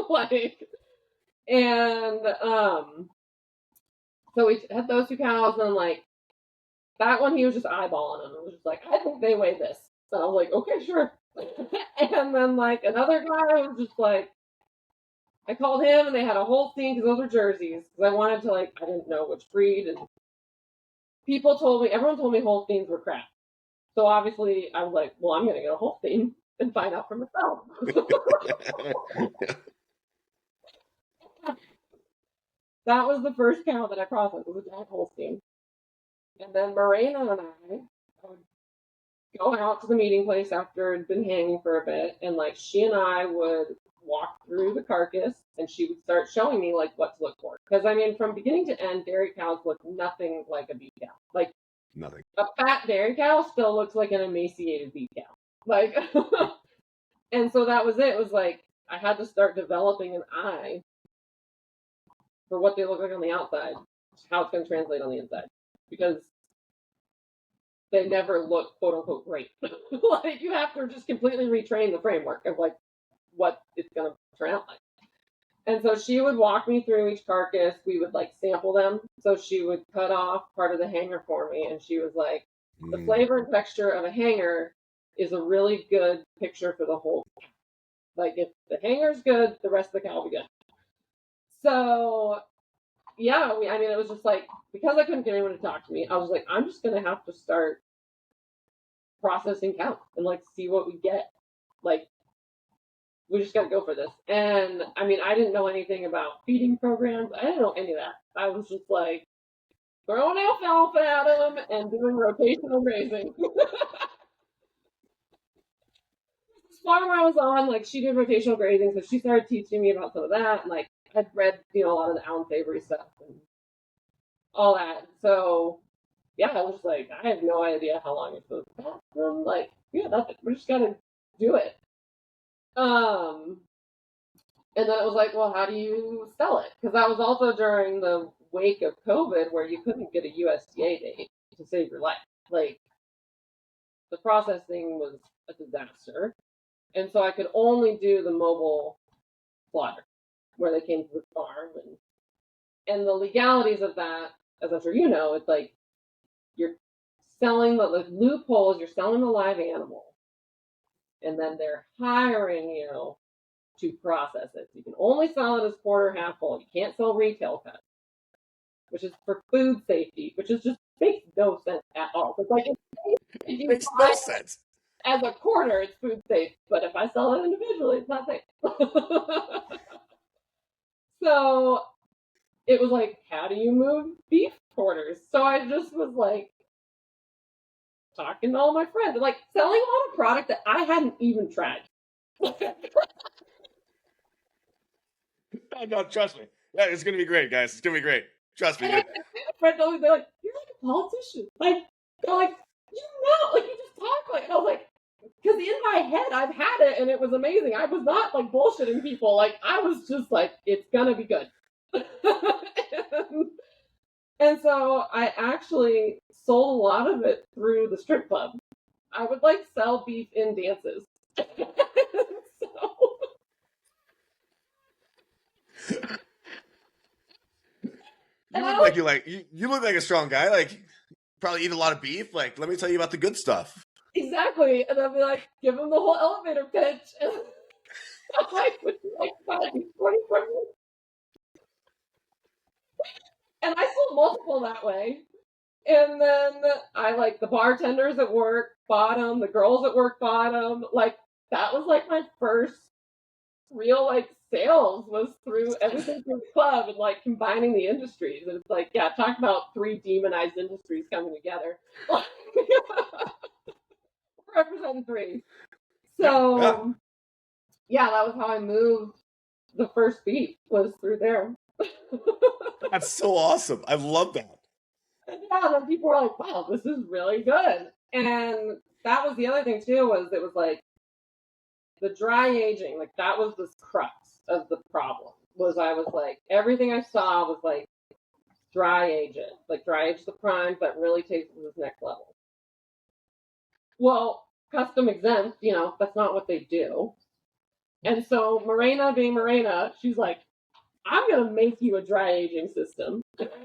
Like, and so we had those two cows, and then like that one, he was just eyeballing them. It was just like, I think they weigh this. So I was like, okay, sure. And then like another guy was just like, I called him, and they had a Holstein, because those were jerseys, because I wanted to, like, I didn't know which breed, and everyone told me Holsteins were crap. So obviously I was like, well, I'm going to get a Holstein and find out for myself. That was the first cow that I processed. It was a Jack Holstein. And then Morena and I would go out to the meeting place after it had been hanging for a bit, and like she and I would walk through the carcass, and she would start showing me like what to look for. Because I mean, from beginning to end, dairy cows look nothing like a beef cow. Like, nothing. A fat dairy cow still looks like an emaciated beef cow. Like, and so that was it. It was like I had to start developing an eye for what they look like on the outside, how it's going to translate on the inside, because they never look quote unquote great. Like, you have to just completely retrain the framework of like what it's going to turn out like. And so she would walk me through each carcass. We would like sample them. So she would cut off part of the hanger for me, and she was like, the flavor and texture of a hanger is a really good picture for the whole cow. Like, if the hanger's good, the rest of the cow will be good. So yeah, I mean, it was just like, because I couldn't get anyone to talk to me, I was like, I'm just going to have to start processing cows and like see what we get. Like, we just got to go for this. And I mean, I didn't know anything about feeding programs. I didn't know any of that. I was just like throwing alfalfa at them and doing rotational grazing. This farm I was on, like, she did rotational grazing, so she started teaching me about some of that. And like, I'd read, a lot of the Alan Savory stuff and all that. So yeah, I was just like, I have no idea how long it's supposed to last. Like, yeah, we're just gotta do it. Um, and then it was like, well, how do you sell it? Because that was also during the wake of COVID where you couldn't get a USDA date to save your life. Like, the processing was a disaster. And so I could only do the mobile slaughter where they came to the farm. And the legalities of that, as I'm sure you know, it's like you're selling the loophole is you're selling the live animal and then they're hiring you to process it. You can only sell it as quarter half full. You can't sell retail cuts, which is for food safety, which is just makes no sense at all. It's like if you Makes buy no it sense. as a quarter, it's food safe, but if I sell it individually, it's not safe. So it was like, how do you move beef quarters? So I just was like talking to all my friends, like selling on a product that I hadn't even tried. No, trust me. Yeah, it's gonna be great, guys. It's gonna be great. Trust me. And I had friends always be like, "You're like a politician." Like they're like, "You know, like you just talk like." And I was like, because in my head I've had it and it was amazing. I was not like bullshitting people. Like I was just like, it's gonna be good. And so I actually sold a lot of it through the strip club. I would like sell beef in dances. So, You look like you look like a strong guy. Like probably eat a lot of beef. Like let me tell you about the good stuff. exactly. And I'd be like, give them the whole elevator pitch. And I'm like, would you like to buy these 24 minutes? And I sold multiple that way. And then I like the bartenders at work bought them, the girls at work bought them. Like that was like my first real like sales was through everything through the club and like combining the industries. And it's like, yeah, talk about three demonized industries coming together. Representing three. So yeah, that was how I moved the first beat was through there. That's so awesome. I love that. And yeah, then people were like, wow, this is really good. And that was the other thing too, was it was like the dry aging, like that was the crux of the problem. Was I was like everything I saw was like dry age it. Like dry age the prime, but really takes it to this next level. Well, custom exempt, you know, that's not what they do. And so Morena being Morena, she's like, I'm gonna make you a dry aging system. People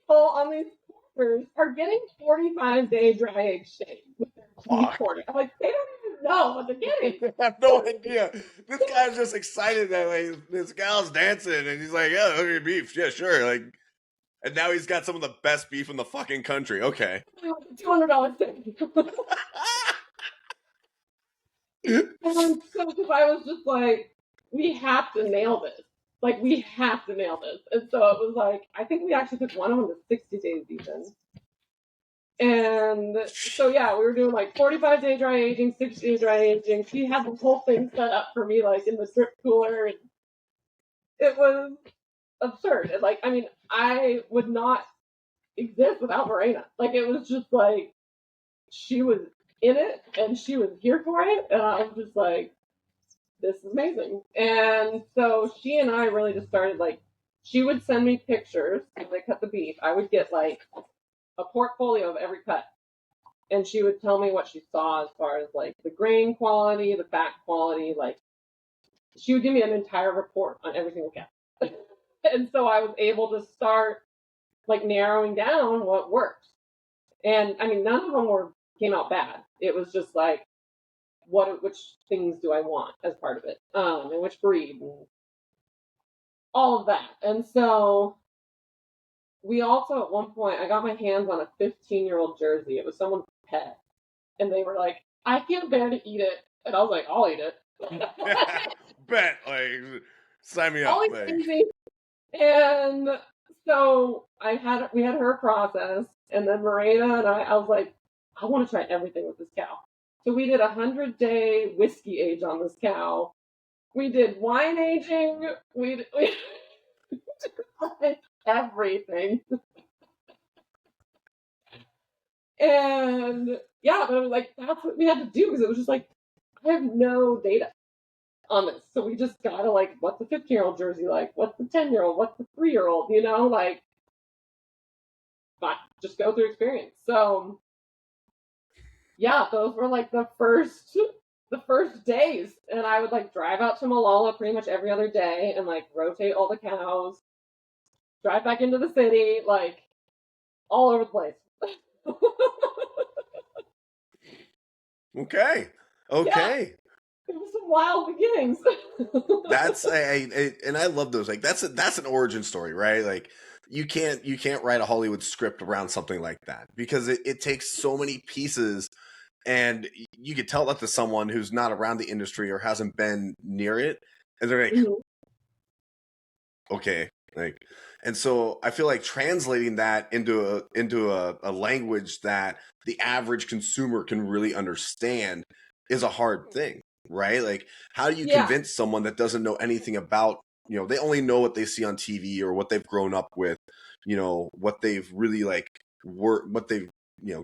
on these quarters are getting 45-day dry age steak with their beef quarter. I'm like, they don't even know what they're getting. I have no idea. This guy's just excited that like this gal's dancing and he's like, yeah, look at your beef. Yeah, sure. Like and now he's got some of the best beef in the fucking country. Okay. $200 steak. And so because I was just like, we have to nail this. Like, we have to nail this. And so it was like, I think we actually took one of them to 60 days even. And so, yeah, we were doing like 45-day dry aging, 60-day dry aging. She had the whole thing set up for me, like in the drip cooler. And it was absurd. And, like, I mean, I would not exist without Morena. Like, it was just like, she was in it and she was here for it. And I was just like, this is amazing. And so she and I really just started like, she would send me pictures as they cut the beef. I would get like a portfolio of every cut. And she would tell me what she saw as far as like the grain quality, the fat quality, like she would give me an entire report on every single cow. And so I was able to start like narrowing down what worked. And I mean, none of them came out bad. It was just like, which things do I want as part of it, and which breed, and all of that. And so we also at one point I got my hands on a 15-year-old jersey. It was someone's pet, and they were like, "I can't bear to eat it," and I was like, "I'll eat it." Bet, like, sign me up. I'll eat it. And so we had her process, and then Morena and I was like, I want to try everything with this cow. So we did 100-day whiskey age on this cow. We did wine aging. We did everything. And yeah, but I was like, that's what we had to do because it was just like, I have no data on this. So we just gotta like, what's the 15-year-old jersey like? What's the 10-year-old? What's the 3-year-old? You know, like, but just go through experience. So yeah, those were like the first days. And I would like drive out to Malala pretty much every other day and like rotate all the cows, drive back into the city, like all over the place. Okay. Yeah, Okay. it was some wild beginnings. That's and I love those. Like that's an origin story, right? Like you can't write a Hollywood script around something like that because it takes so many pieces, and you could tell that to someone who's not around the industry or hasn't been near it, and they're like, Mhm. okay, like, and so I feel like translating that into a language that the average consumer can really understand is a hard thing, right? Like, how do you Yeah, convince someone that doesn't know anything about, they only know what they see on TV or what they've grown up with, what they've really like what they've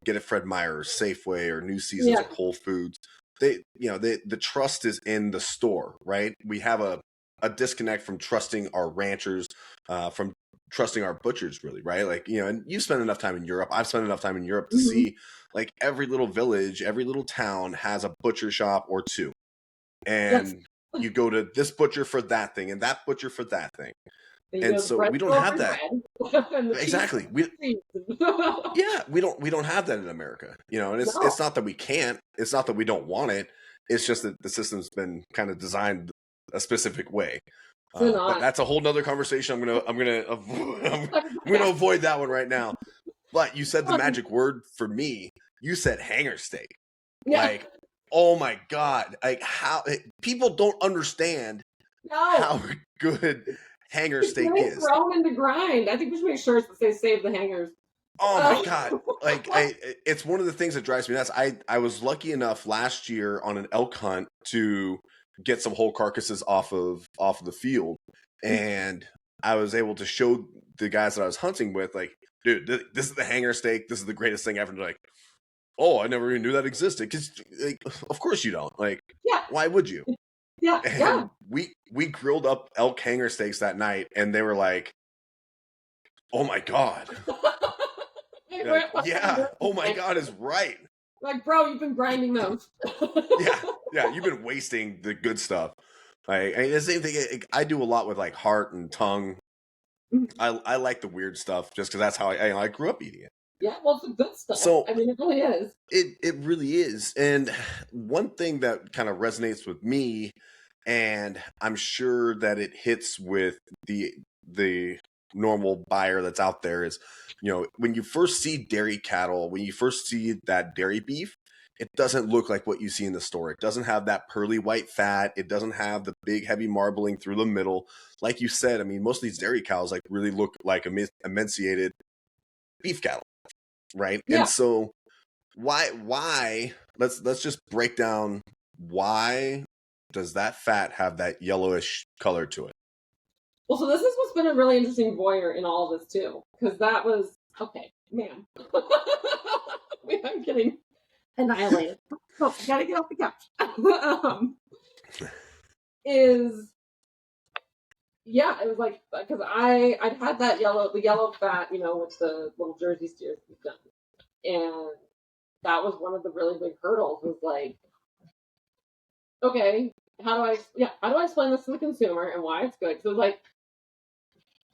get at Fred Meyer or Safeway or New Seasons yeah, or Whole Foods. The trust is in the store, right? We have a disconnect from trusting our ranchers, from trusting our butchers, really, right? Like, and you spend enough time in Europe. I've spent enough time in Europe to hmm, see like every little village, every little town has a butcher shop or two. yes. And you go to this butcher for that thing and that butcher for that thing. And you And go to the so bread we don't store have for that. bread, and the cheese Exactly. for cheese. Yeah, we don't have that in America. And it's No, not that we can't, it's not that we don't want it. It's just that the system's been kind of designed a specific way. to But not. that's a whole nother conversation. I'm gonna avoid that one right now. But you said the magic word for me. You said hanger steak. Yeah, Like, oh my god! Like how people don't understand no. how good hanger It's steak getting is. thrown into grind. I think we should make shirts that say "Save the Hangers." Oh my Uh, god! Like it's one of the things that drives me nuts. I was lucky enough last year on an elk hunt to get some whole carcasses off of the field, and I was able to show the guys that I was hunting with, like, dude, this is the hanger steak. This is the greatest thing ever. And they're like, oh, I never even knew that existed. Because, like, of course you don't. Like, yeah, why would you? yeah, yeah. And we grilled up elk hanger steaks that night, and they were like, oh my god. My Like, grandpa yeah, oh my god is right. like, bro, you've been grinding those. Yeah, yeah, you've been wasting the good stuff. Like, the same thing. I do a lot with like heart and tongue. I like the weird stuff just because that's how I grew up eating it. Yeah, well, it's the good stuff. So I mean, it really is. it really is. And one thing that kind of resonates with me, and I'm sure that it hits with the normal buyer that's out there, is, when you first see dairy cattle, when you first see that dairy beef, it doesn't look like what you see in the store. It doesn't have that pearly white fat. It doesn't have the big heavy marbling through the middle. Like you said, I mean, most of these dairy cows like really look like emaciated beef cattle, right? Yeah. And so why let's just break down, why does that fat have that yellowish color to it? Well, so this is what's been a really interesting voyeur in all of this too, because that was okay, man. I'm getting annihilated. Oh, gotta get off the couch. Is yeah, it was like because I'd had that the yellow fat, with the little Jersey steers we've done, and that was one of the really big hurdles. Was like, okay, how do I explain this to the consumer and why it's good? So it was like,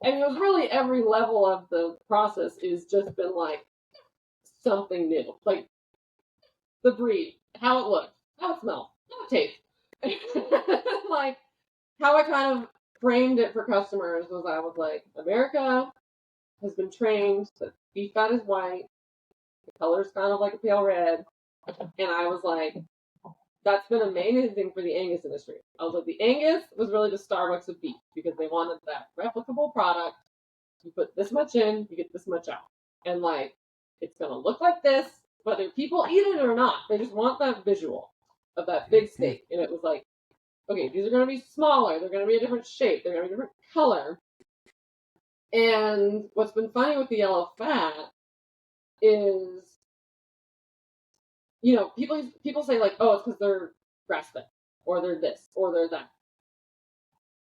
and it was really every level of the process is just been like something new, like the breed, how it looks, how it smells, how it tastes, like how I kind of framed it for customers was I was like, America has been trained that beef fat is white, the color's kind of like a pale red, and I was like, that's been amazing for the Angus industry. I was like, the Angus was really the Starbucks of beef because they wanted that replicable product. You put this much in, you get this much out. And like, it's gonna look like this, whether people eat it or not. They just want that visual of that big steak. And it was like, okay, these are gonna be smaller, they're gonna be a different shape, they're gonna be a different color. And what's been funny with the yellow fat is people say like, oh, it's because they're grass fed, or they're this, or they're that.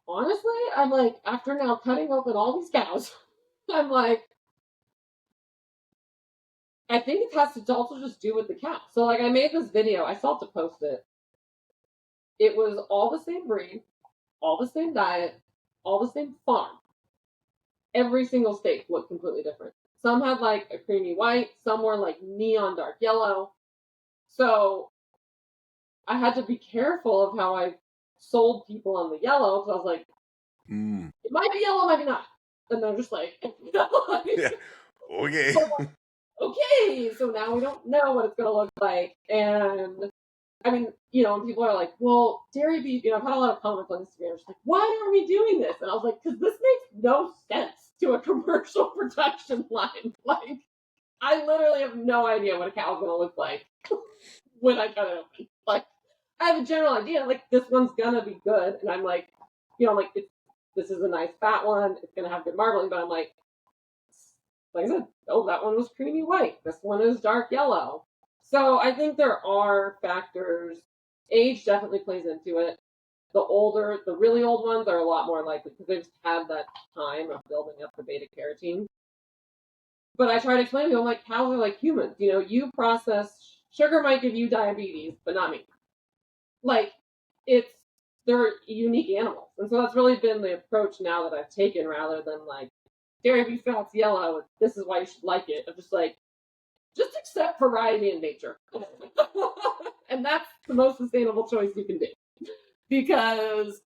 Honestly, I'm like, after now cutting open all these cows, I'm like, I think it has to also just do with the cow. So like, I made this video. I still have to post it. It was all the same breed, all the same diet, all the same farm. Every single steak looked completely different. Some had like a creamy white, some were like neon dark yellow. So I had to be careful of how I sold people on the yellow because I was like, it might be yellow, might be not. And they're just like, Yeah. Okay. So, okay, so now we don't know what it's going to look like. And I mean, people are like, well, dairy beef, I've had a lot of comments on Instagram, just like, why are we doing this? And I was like, because this makes no sense to a commercial production line. Like, I literally have no idea what a cow's going to look like when I cut it open. Like, I have a general idea, like, this one's going to be good. And I'm like, this is a nice fat one. It's going to have good marbling. But I'm like I said, oh, that one was creamy white. This one is dark yellow. So I think there are factors. Age definitely plays into it. The really old ones are a lot more likely because they've just had that time of building up the beta carotene. But I try to explain to them, like, cows are like humans. You process sugar might give you diabetes, but not me. Like, they're unique animals. And so that's really been the approach now that I've taken rather than like, dairy beef fat's yellow, this is why you should like it. I'm just like, just accept variety in nature. And that's the most sustainable choice you can do. Because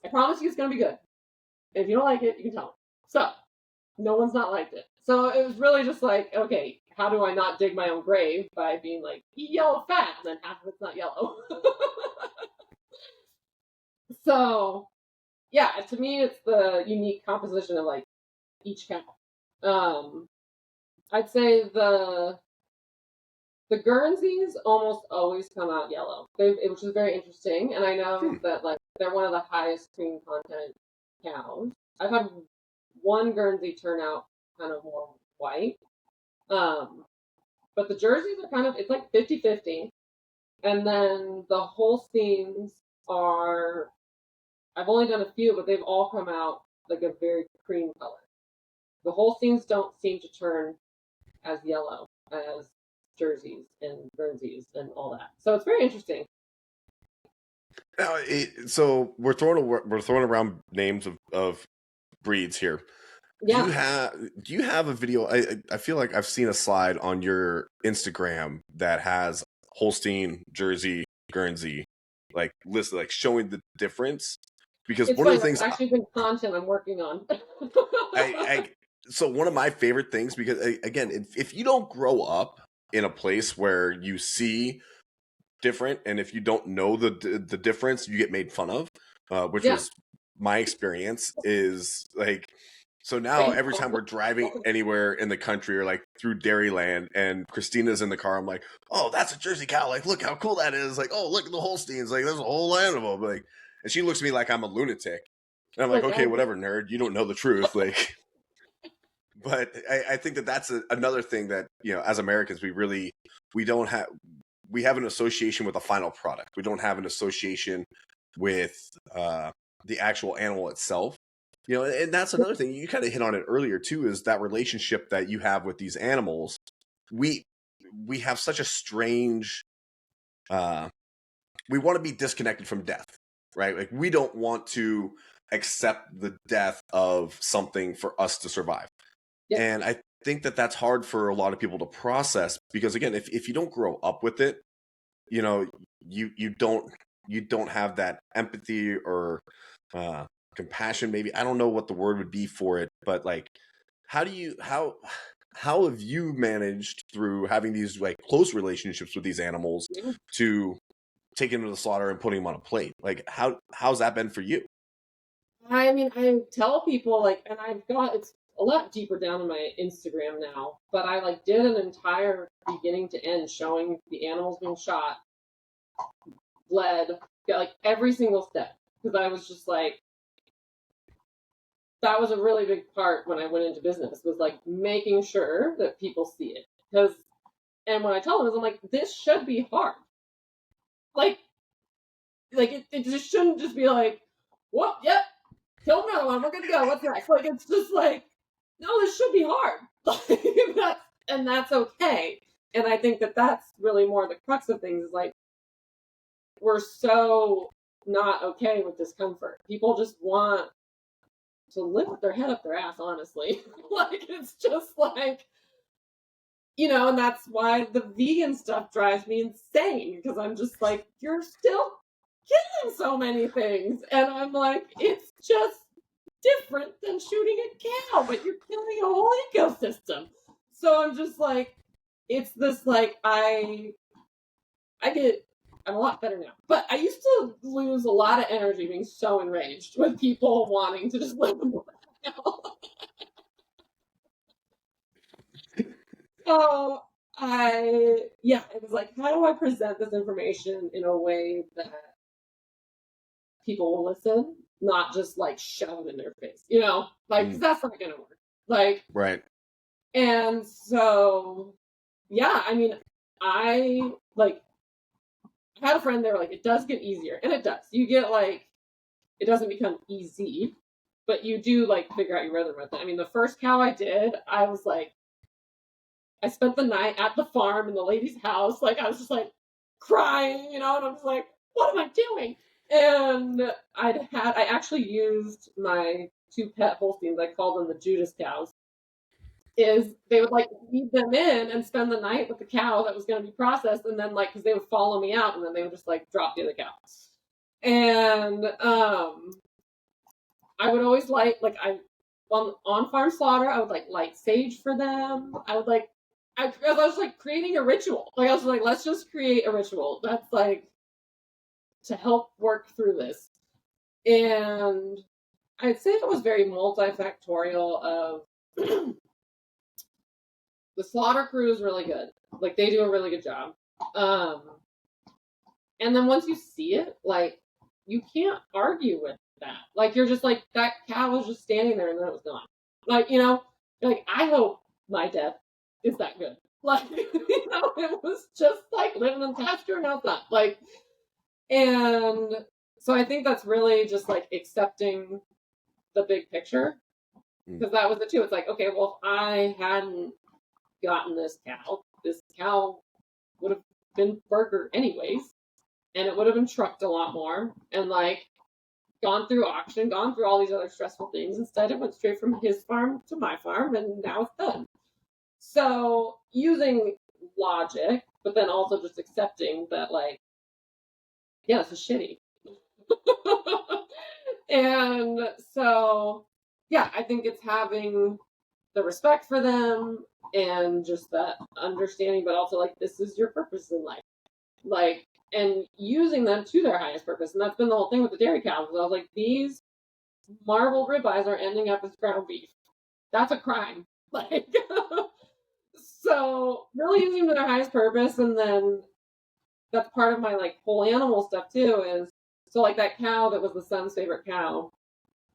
I promise you it's going to be good. And if you don't like it, you can tell me. So, no one's not liked it. So it was really just like, okay, how do I not dig my own grave by being like, eat yellow fat, and then half of it's not yellow. So, yeah, to me, it's the unique composition of like each cow. I'd say the Guernseys almost always come out yellow, which is very interesting. And I know that like they're one of the highest cream content cows. I've had one Guernsey turn out kind of more white. But the Jerseys are it's like 50-50. And then the Holsteins are, I've only done a few, but they've all come out like a very cream color. The Holsteins don't seem to turn as yellow as Jerseys and Guernseys and all that. So it's very interesting. Now, so we're throwing around names of breeds here. Yeah. Do you have a video? I feel like I've seen a slide on your Instagram that has Holstein, Jersey, Guernsey, like listed, like showing the difference. Because it's one of the funny, things that's actually been content I'm working on. So one of my favorite things, because again, if you don't grow up in a place where you see different, and if you don't know the difference, you get made fun of, which was my experience. Is like, so now every time we're driving anywhere in the country or like through Dairyland and Christina's in the car, I'm like, oh, that's a Jersey cow, like look how cool that is, like, oh, look at the Holsteins, like there's a whole animal, like, and she looks at me like I'm a lunatic, and I'm like, okay, whatever, nerd, you don't know the truth, like. But I think that's another thing that, as Americans, we don't have, we have an association with the final product. We don't have an association with the actual animal itself. And that's another thing you kind of hit on it earlier too, is that relationship that you have with these animals. We have such a strange, we want to be disconnected from death, right? Like we don't want to accept the death of something for us to survive. Yeah. And I think that that's hard for a lot of people to process because, again, if you don't grow up with it, you don't have that empathy or compassion. Maybe I don't know what the word would be for it, but like, how have you managed through having these like close relationships with these animals to take them to the slaughter and putting them on a plate? Like, how's that been for you? I mean, I tell people like, and it's a lot deeper down in my Instagram now, but I like did an entire beginning to end showing the animals being shot, bled, like every single step. Because I was just like, that was a really big part when I went into business, was like making sure that people see it. Because And when I tell them, I'm like, this should be hard. Like it just shouldn't just be like, whoop, yep, kill another one, we're good to go, what's next? Like, it's just like, no, this should be hard. And that's okay. And I think that that's really more the crux of things, is like, we're so not okay with discomfort. People just want to live with their head up their ass, honestly. Like, it's just like, and that's why the vegan stuff drives me insane, because I'm just like, you're still killing so many things. And I'm like, it's just different than shooting a cow, but you're killing a whole ecosystem. So I'm just like, it's this like, I'm a lot better now. But I used to lose a lot of energy being so enraged with people wanting to just live in the hell. So it was like, how do I present this information in a way that people will listen, not just like shove it in their face, like, that's not gonna work. Like, right. And so, yeah, I mean, I had a friend, they were like, it does get easier. And it does. You get like, it doesn't become easy, but you do like figure out your rhythm with it. I mean, the first cow I did, I was like, I spent the night at the farm in the lady's house. Like, I was just like crying, and I was like, what am I doing? And I actually used my 2 pet Holsteins. I called them the Judas cows. Is they would like lead them in and spend the night with the cow that was going to be processed, and then like, because they would follow me out, and then they would just like drop the other cow. And I would always on farm slaughter, I would like light sage for them. I would like, I was like creating a ritual. Like, I was like, let's just create a ritual that's like to help work through this. And I'd say it was very multifactorial of the slaughter crew is really good. Like, they do a really good job. And then once you see it, like, you can't argue with that. Like, you're just like, that cow was just standing there and then it was gone. Like, like, I hope my death is that good. Like, it was just like living in pasture and outside. Like, and so I think that's really just like accepting the big picture. Because that was it too. It's like, okay, well, if I hadn't gotten this cow would have been burgered anyways, and it would have been trucked a lot more, and like gone through auction, gone through all these other stressful things. Instead, it went straight from his farm to my farm, and now it's done. So using logic, but then also just accepting that, like, yeah, this is shitty. And so, yeah, I think it's having the respect for them and just that understanding, but also like, this is your purpose in life. Like, and using them to their highest purpose. And that's been the whole thing with the dairy cows. I was like, these marbled ribeyes are ending up as ground beef. That's a crime. Like, so really using them to their highest purpose. And then that's part of my like whole animal stuff too, is so like that cow that was the son's favorite cow,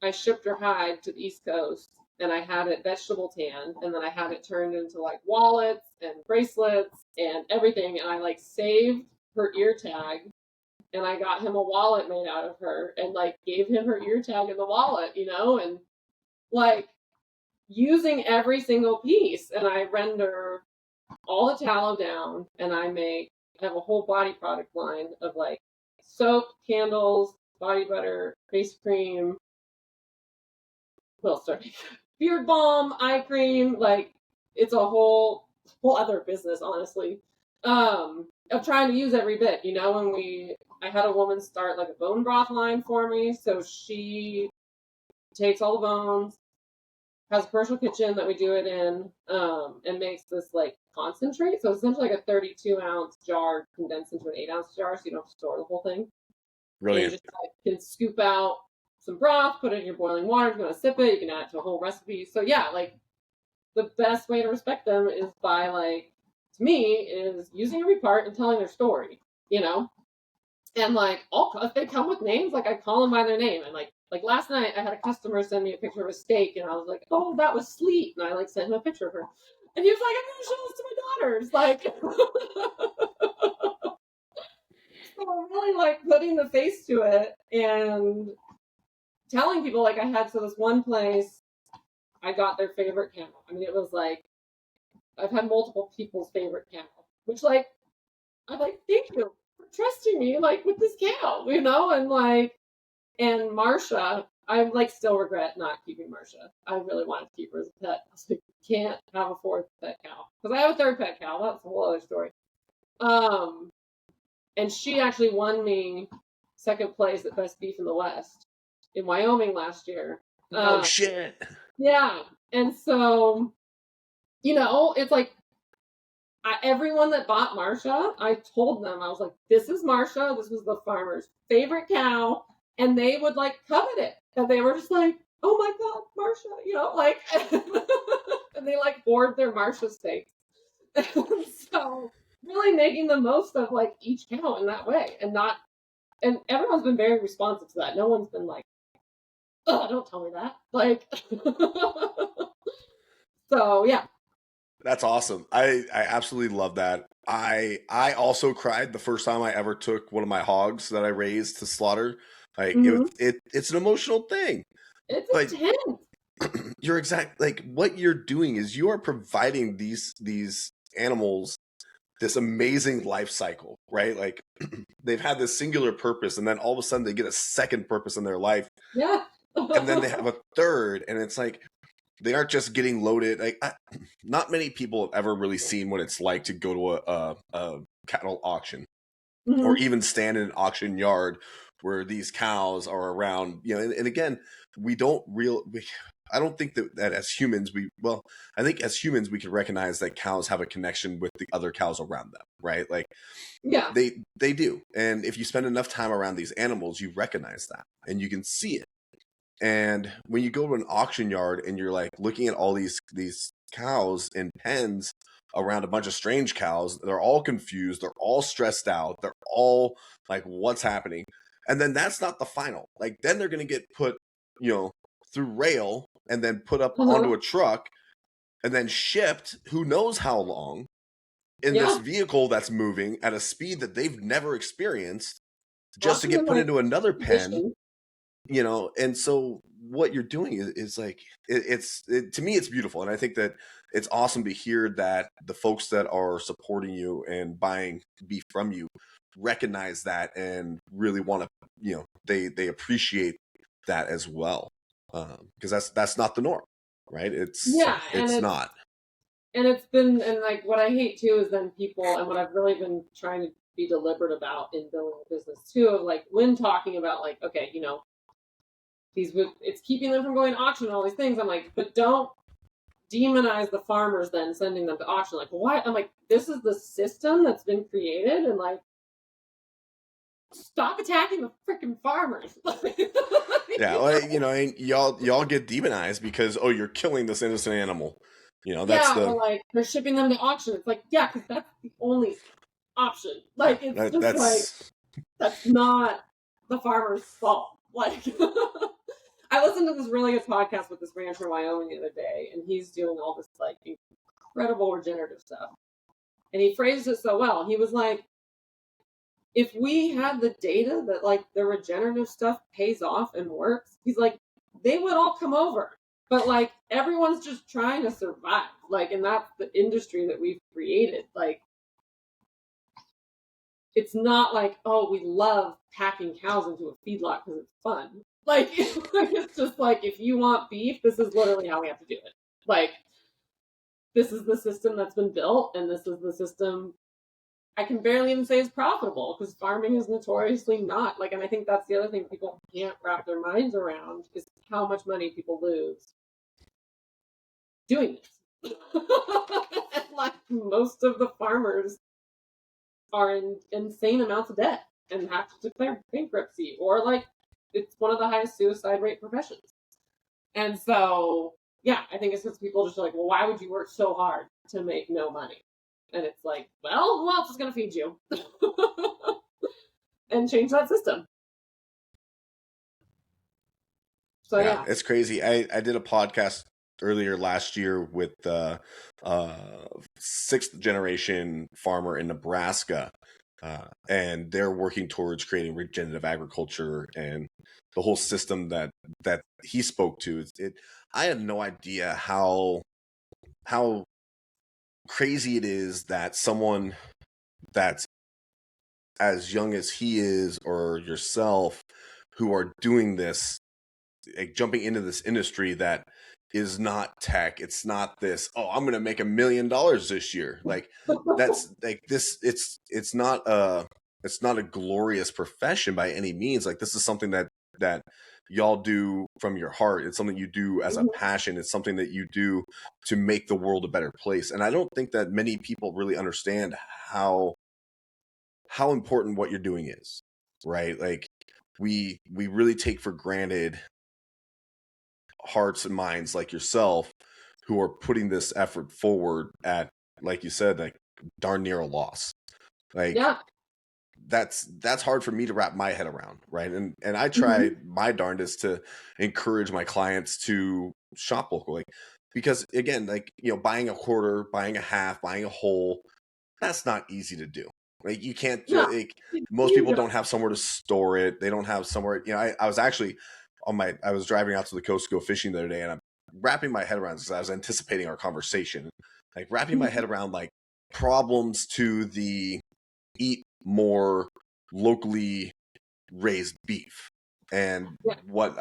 I shipped her hide to the East Coast, and I had it vegetable tanned, and then I had it turned into like wallets and bracelets and everything, and I like saved her ear tag, and I got him a wallet made out of her, and like gave him her ear tag in the wallet, and like using every single piece. And I render all the tallow down, and I have a whole body product line of like soap, candles, body butter, face cream, beard balm, eye cream. Like, it's a whole other business, honestly, of trying to use every bit, and I had a woman start like a bone broth line for me. So she takes all the bones, has a commercial kitchen that we do it in, and makes this like concentrate. So it's essentially like a 32-ounce jar condensed into an 8-ounce jar, so you don't have to store the whole thing. Brilliant. And you just can scoop out some broth, put it in your boiling water. If you want to sip it, you can add it to a whole recipe. So yeah, like, the best way to respect them is by, like, to me, is using every part and telling their story, And like, if they come with names, like, I call them by their name. And like last night, I had a customer send me a picture of a steak, and I was like, oh, that was Sleet, and I like sent him a picture of her. And he was like, I'm going to show this to my daughters. Like, so I'm really like putting the face to it and telling people, like, I had, so this one place, I got their favorite cow. I mean, it was like, I've had multiple people's favorite cow, which, like, I'm like, thank you for trusting me, like, with this cow, you know? And, like, and Marsha, I, like, still regret not keeping Marsha. I really wanted to keep her as a pet. I was like, can't have a fourth pet cow. Because I have a third pet cow. That's a whole other story. And she actually won me second place at Best Beef in the West in Wyoming last year. Oh, shit. Yeah. And so, you know, it's like, everyone that bought Marsha, I told them, I was like, this is Marsha. This was the farmer's favorite cow. And they would, like, covet it. And they were just like, oh my God, Marsha, you know, like, and they, like, hoard their Marsha steaks. So really making the most of, like, each cow in that way, and not, and everyone's been very responsive to that. No one's been like, oh, don't tell me that. Like, so yeah. That's awesome. I absolutely love that. I also cried the first time I ever took one of my hogs that I raised to slaughter. Like it's an emotional thing. It's But intense. you're exact, like, what you're doing is you are providing these animals this amazing life cycle, right? Like they've had this singular purpose, and then all of a sudden they get a second purpose in their life. Yeah. And then they have a third, and it's like they aren't just getting loaded. Like not many people have ever really seen what it's like to go to a cattle auction or even stand in an auction yard where these cows are around, you know. And again, I don't think that as humans, I think as humans, we can recognize that cows have a connection with the other cows around them, right? Like, yeah, they do. And if you spend enough time around these animals, you recognize that and you can see it. And when you go to an auction yard and you're like looking at all these cows in pens around a bunch of strange cows, they're all confused, they're all stressed out, they're all like, what's happening? And then that's not the final. Like, then they're going to get put, you know, through rail and then put up onto a truck and then shipped who knows how long in this vehicle that's moving at a speed that they've never experienced, just to get put into another pen, you know. And so what you're doing is like, to me, it's beautiful. And I think that it's awesome to hear that the folks that are supporting you and buying beef from you recognize that and really want to, you know, they appreciate that as well. Because that's not the norm, right? It's not. And it's been, and like what I hate too is then people, and what I've really been trying to be deliberate about in building a business too, of like when talking about like, okay, you know, it's keeping them from going to auction and all these things. I'm like, but don't demonize the farmers then sending them to auction. Like, what? I'm like, this is the system that's been created, and like, stop attacking the freaking farmers. Yeah, well, you know, y'all get demonized because, oh, you're killing this innocent animal. You know, that's or like they're shipping them to auction. It's like, yeah, because that's the only option. Like, it's that's not the farmer's fault. Like, I listened to this really good podcast with this rancher in Wyoming the other day, and he's doing all this like incredible regenerative stuff. And he phrased it so well. He was like, if we had the data that like the regenerative stuff pays off and works, he's like, they would all come over. But like everyone's just trying to survive. Like, and that's the industry that we've created. Like, it's not like, oh, we love packing cows into a feedlot because it's fun. Like, it's just like, if you want beef, this is literally how we have to do it. Like, this is the system that's been built, and this is the system I can barely even say is profitable, because farming is notoriously not. Like, and I think that's the other thing people can't wrap their minds around is how much money people lose doing this. And like most of the farmers are in insane amounts of debt and have to declare bankruptcy, or like it's one of the highest suicide rate professions. And so, yeah, I think it's because people just are like, well, why would you work so hard to make no money? And it's like, well, who else is going to feed you? And change that system. So, yeah. It's crazy. I did a podcast earlier last year with sixth generation farmer in Nebraska, and they're working towards creating regenerative agriculture and the whole system that he spoke to. I had no idea how crazy it is that someone that's as young as he is or yourself who are doing this, like jumping into this industry that is not tech. It's not this, oh, I'm going to make $1 million this year. Like that's like this. It's not a glorious profession by any means. Like this is something that y'all do from your heart. It's something you do as a passion. It's something that you do to make the world a better place. And I don't think that many people really understand how important what you're doing is, right? Like we really take for granted hearts and minds like yourself who are putting this effort forward at, like you said, like darn near a loss. Like Yeah. that's hard for me to wrap my head around, right? And I try my darndest to encourage my clients to shop local, like because again, like buying a quarter, buying a half, buying a whole, that's not easy to do. Like you can't just like most people don't have somewhere to store it. They don't have somewhere. I was actually I was driving out to the coast to go fishing the other day, and I'm wrapping my head around because I was anticipating our conversation, like wrapping my head around like problems to the eat more locally raised beef and what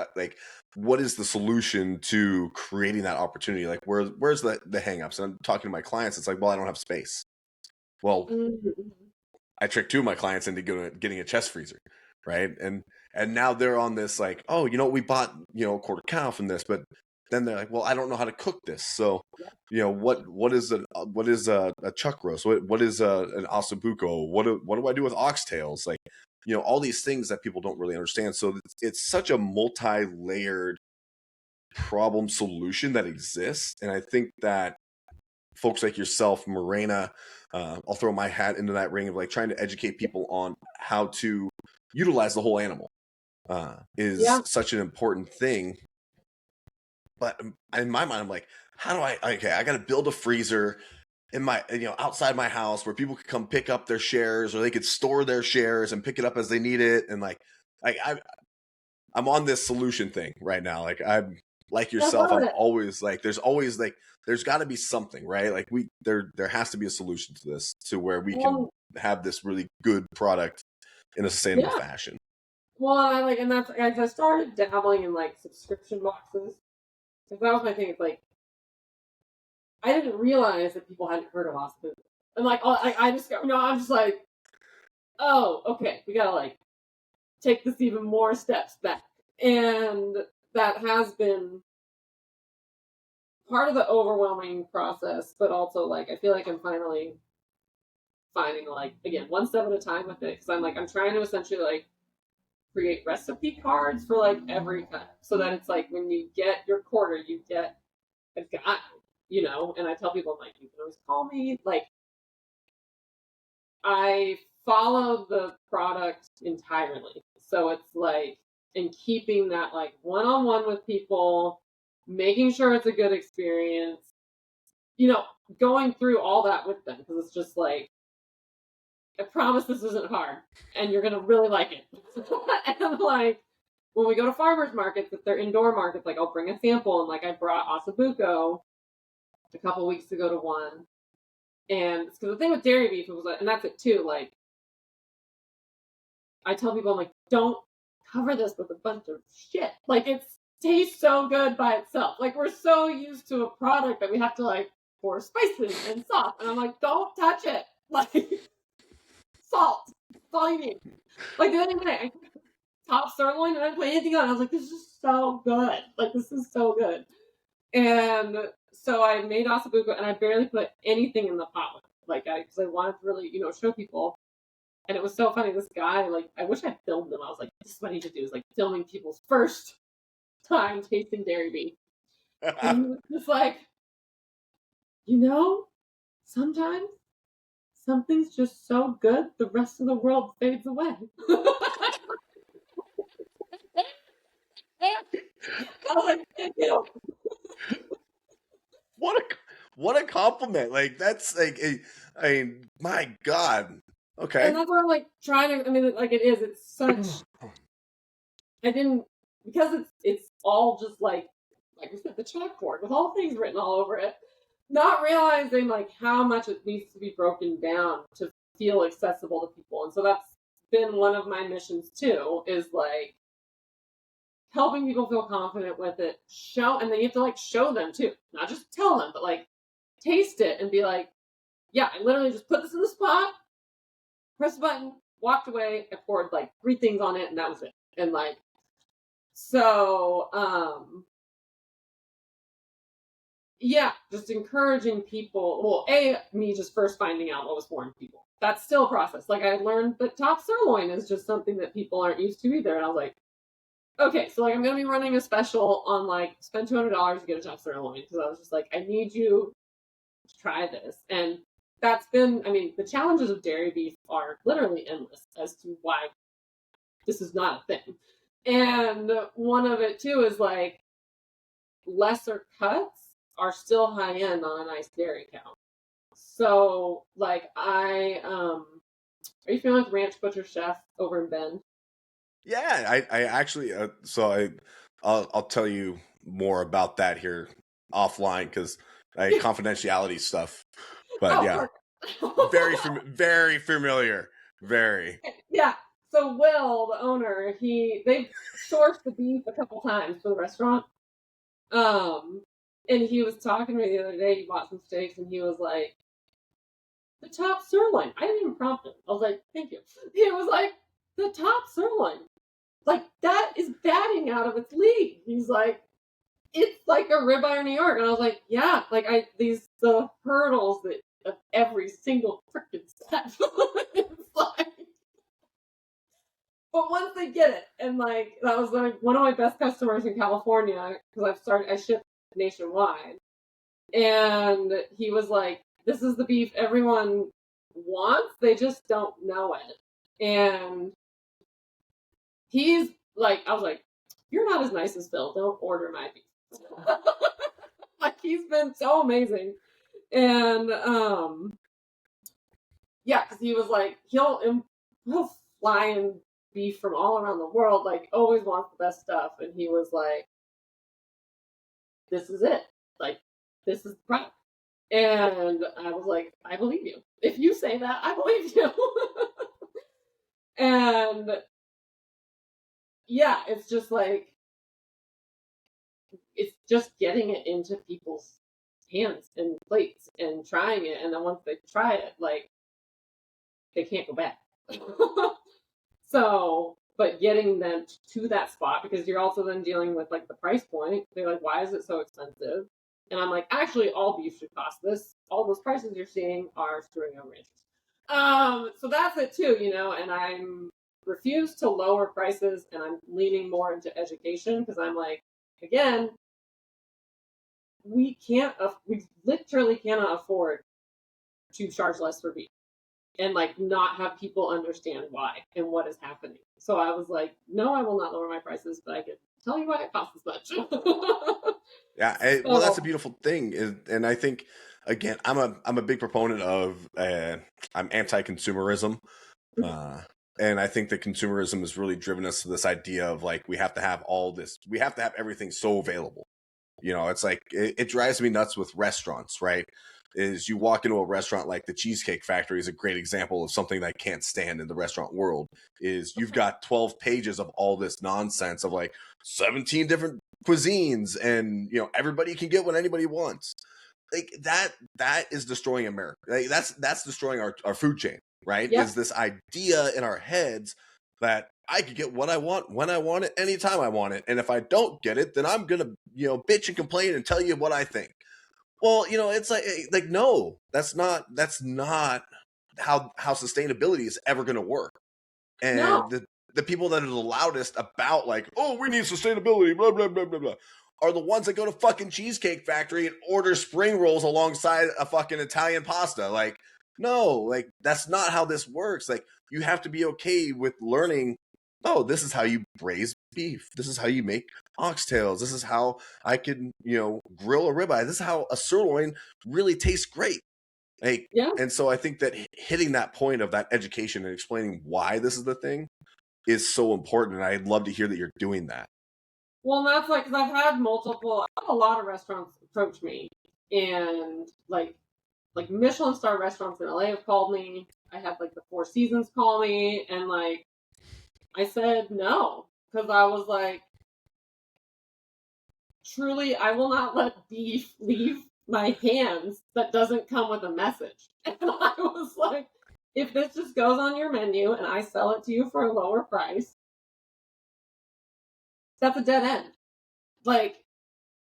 is the solution to creating that opportunity? Like where's the hangups? And I'm talking to my clients. It's like, well, I don't have space. Well, I tricked 2 of my clients into getting a chest freezer, right? And now they're on this like, oh, we bought a quarter cow from this, but then they're like, well, I don't know how to cook this. So, what is a chuck roast? What is an ossobuco? What do I do with oxtails? Like, all these things that people don't really understand. So it's such a multi-layered problem solution that exists, and I think that folks like yourself, Morena, I'll throw my hat into that ring of like trying to educate people on how to utilize the whole animal is such an important thing. But in my mind, I'm like, how do I got to build a freezer in my, outside my house where people could come pick up their shares or they could store their shares and pick it up as they need it. And I'm on this solution thing right now. Like I'm like yourself. I'm always like, there's got to be something, right? Like there has to be a solution to this, to where we can have this really good product in a sustainable fashion. Well, and that's I started dabbling in like subscription boxes because that was my thing. It's like I didn't realize that people hadn't heard of hospice, and like I just I'm just like, oh, okay, we gotta like take this even more steps back, and that has been part of the overwhelming process, but also like I feel like I'm finally finding like again 1 step at a time with it because I'm trying to essentially like create recipe cards for like every kind, so that it's like when you get your quarter, you get a guide, and I tell people I'm like, you can always call me. Like I follow the product entirely, so it's like in keeping that like one-on-one with people, making sure it's a good experience, going through all that with them because it's just like I promise this isn't hard and you're gonna really like it. And like when we go to farmers markets, if they're indoor markets, like I'll bring a sample and like I brought ossobuco a couple weeks ago to one. And because the thing with dairy beef, it was like, and that's it too, like I tell people I'm like, don't cover this with a bunch of shit. Like it tastes so good by itself. Like we're so used to a product that we have to like pour spices and salt. And I'm like, don't touch it. Like salt. That's all you need. Like the other day, I top sirloin and I didn't put anything on. I was like, this is so good. Like this is so good. And so I made ossobuco and I barely put anything in the pot with it. Like because I wanted to really, show people. And it was so funny. This guy, like, I wish I filmed him. I was like, this is what I need to do is like filming people's first time tasting dairy beef. And he was just like, sometimes something's just so good, the rest of the world fades away. I was like, thank you. what a compliment. Like that's like I mean, my God. And Okay. that's what I'm like trying to. I mean, like it's such. I didn't because it's all just like I said, the chalkboard with all things written all over it. Not realizing like how much it needs to be broken down to feel accessible to people, and so that's been one of my missions too. Is like helping people feel confident with it. And then you have to like show them too, not just tell them, but like taste it and be like, yeah, I literally just put this in the spot, press the button, walked away, I poured like 3 things on it, and that was it. And like, so, yeah, just encouraging people. Well, me just first finding out what was foreign to people. That's still a process. Like I learned that top sirloin is just something that people aren't used to either. And I was like, okay, so like I'm gonna be running a special on like spend $200 to get a top sirloin because I was just like, I need you to try this. And that's been, I mean, the challenges of dairy beef are literally endless as to why this is not a thing. And one of it too is like lesser cuts are still high end on a nice dairy cow. So like are you familiar with Ranch Butcher Chef over in Bend? Yeah, I actually I'll tell you more about that here offline because confidentiality stuff. But Oh, yeah, very familiar. Very. yeah. So Will, the owner, they've sourced the beef a couple times for the restaurant. And he was talking to me the other day. He bought some steaks, and he was like, "The top sirloin." I didn't even prompt him. I was like, "Thank you." He was like, "The top sirloin, like that is batting out of its league." He's like, "It's like a ribeye New York," and I was like, "Yeah, like the hurdles that of every single freaking step." It's like, but once they get it, and like that was like one of my best customers in California because I shipped nationwide, and he was like, "This is the beef everyone wants. They just don't know it." And he's like, I was like, "You're not as nice as Phil. Don't order my beef." Like he's been so amazing, and yeah, because he was like, he'll fly in beef from all around the world, like always wants the best stuff, and he was like, "This is it. Like this is the product." And I was like, "I believe you. If you say that, I believe you." And yeah, it's just like it's just getting it into people's hands and plates and trying it, and then once they try it, like they can't go back. So, but getting them to that spot because you're also then dealing with like the price point. They're like, "Why is it so expensive?" And I'm like, "Actually, all beef should cost this. All those prices you're seeing are screwing over ranchers." So that's it too, and I'm refuse to lower prices, and I'm leaning more into education because I'm like, again, we literally cannot afford to charge less for beef and like not have people understand why and what is happening. So I was like, no, I will not lower my prices, but I can tell you why it costs this much. Yeah, well, that's a So beautiful thing, and I think again, I'm a big proponent of I'm anti-consumerism, uh, and I think that consumerism has really driven us to this idea of like we have to have we have to have everything so available. It's like it drives me nuts with restaurants, right? Is you walk into a restaurant like the Cheesecake Factory is a great example of something that I can't stand in the restaurant world. Is you've got 12 pages of all this nonsense of like 17 different cuisines, and everybody can get what anybody wants. Like that is destroying America. Like, that's destroying our food chain, right? yep. Is this idea in our heads that I could get what I want when I want it, anytime I want it, and if I don't get it, then I'm gonna bitch and complain and tell you what I think. Well, it's like no, that's not how sustainability is ever gonna work. No. And the people that are the loudest about like, oh, we need sustainability, blah blah blah blah blah, are the ones that go to fucking Cheesecake Factory and order spring rolls alongside a fucking Italian pasta. Like, no, like that's not how this works. Like, you have to be okay with learning oh, this is how you braise beef. This is how you make oxtails. This is how I can, grill a ribeye. This is how a sirloin really tastes great. Like, Yeah. and so I think that hitting that point of that education and explaining why this is the thing is so important. And I'd love to hear that you're doing that. Well, and that's like, because I've had a lot of restaurants approach me, and like Michelin star restaurants in LA have called me. I had like the Four Seasons call me, and like I said no, because I was like, truly, I will not let beef leave my hands that doesn't come with a message. And I was like, if this just goes on your menu and I sell it to you for a lower price, that's a dead end. Like,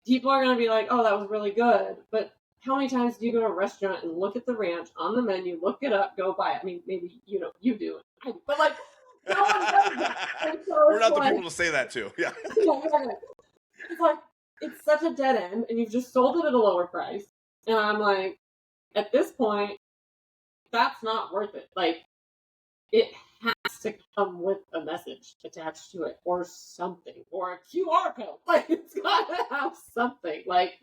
people are going to be like, oh, that was really good. But how many times do you go to a restaurant and look at the ranch on the menu, look it up, go buy it? I mean, maybe, you do. But like, no one does that. And so we're not the people to say that to. Yeah. It's like, it's such a dead end, and you've just sold it at a lower price. And I'm like, at this point, that's not worth it. Like, it has to come with a message attached to it, or something, or a QR code. Like, it's got to have something. Like,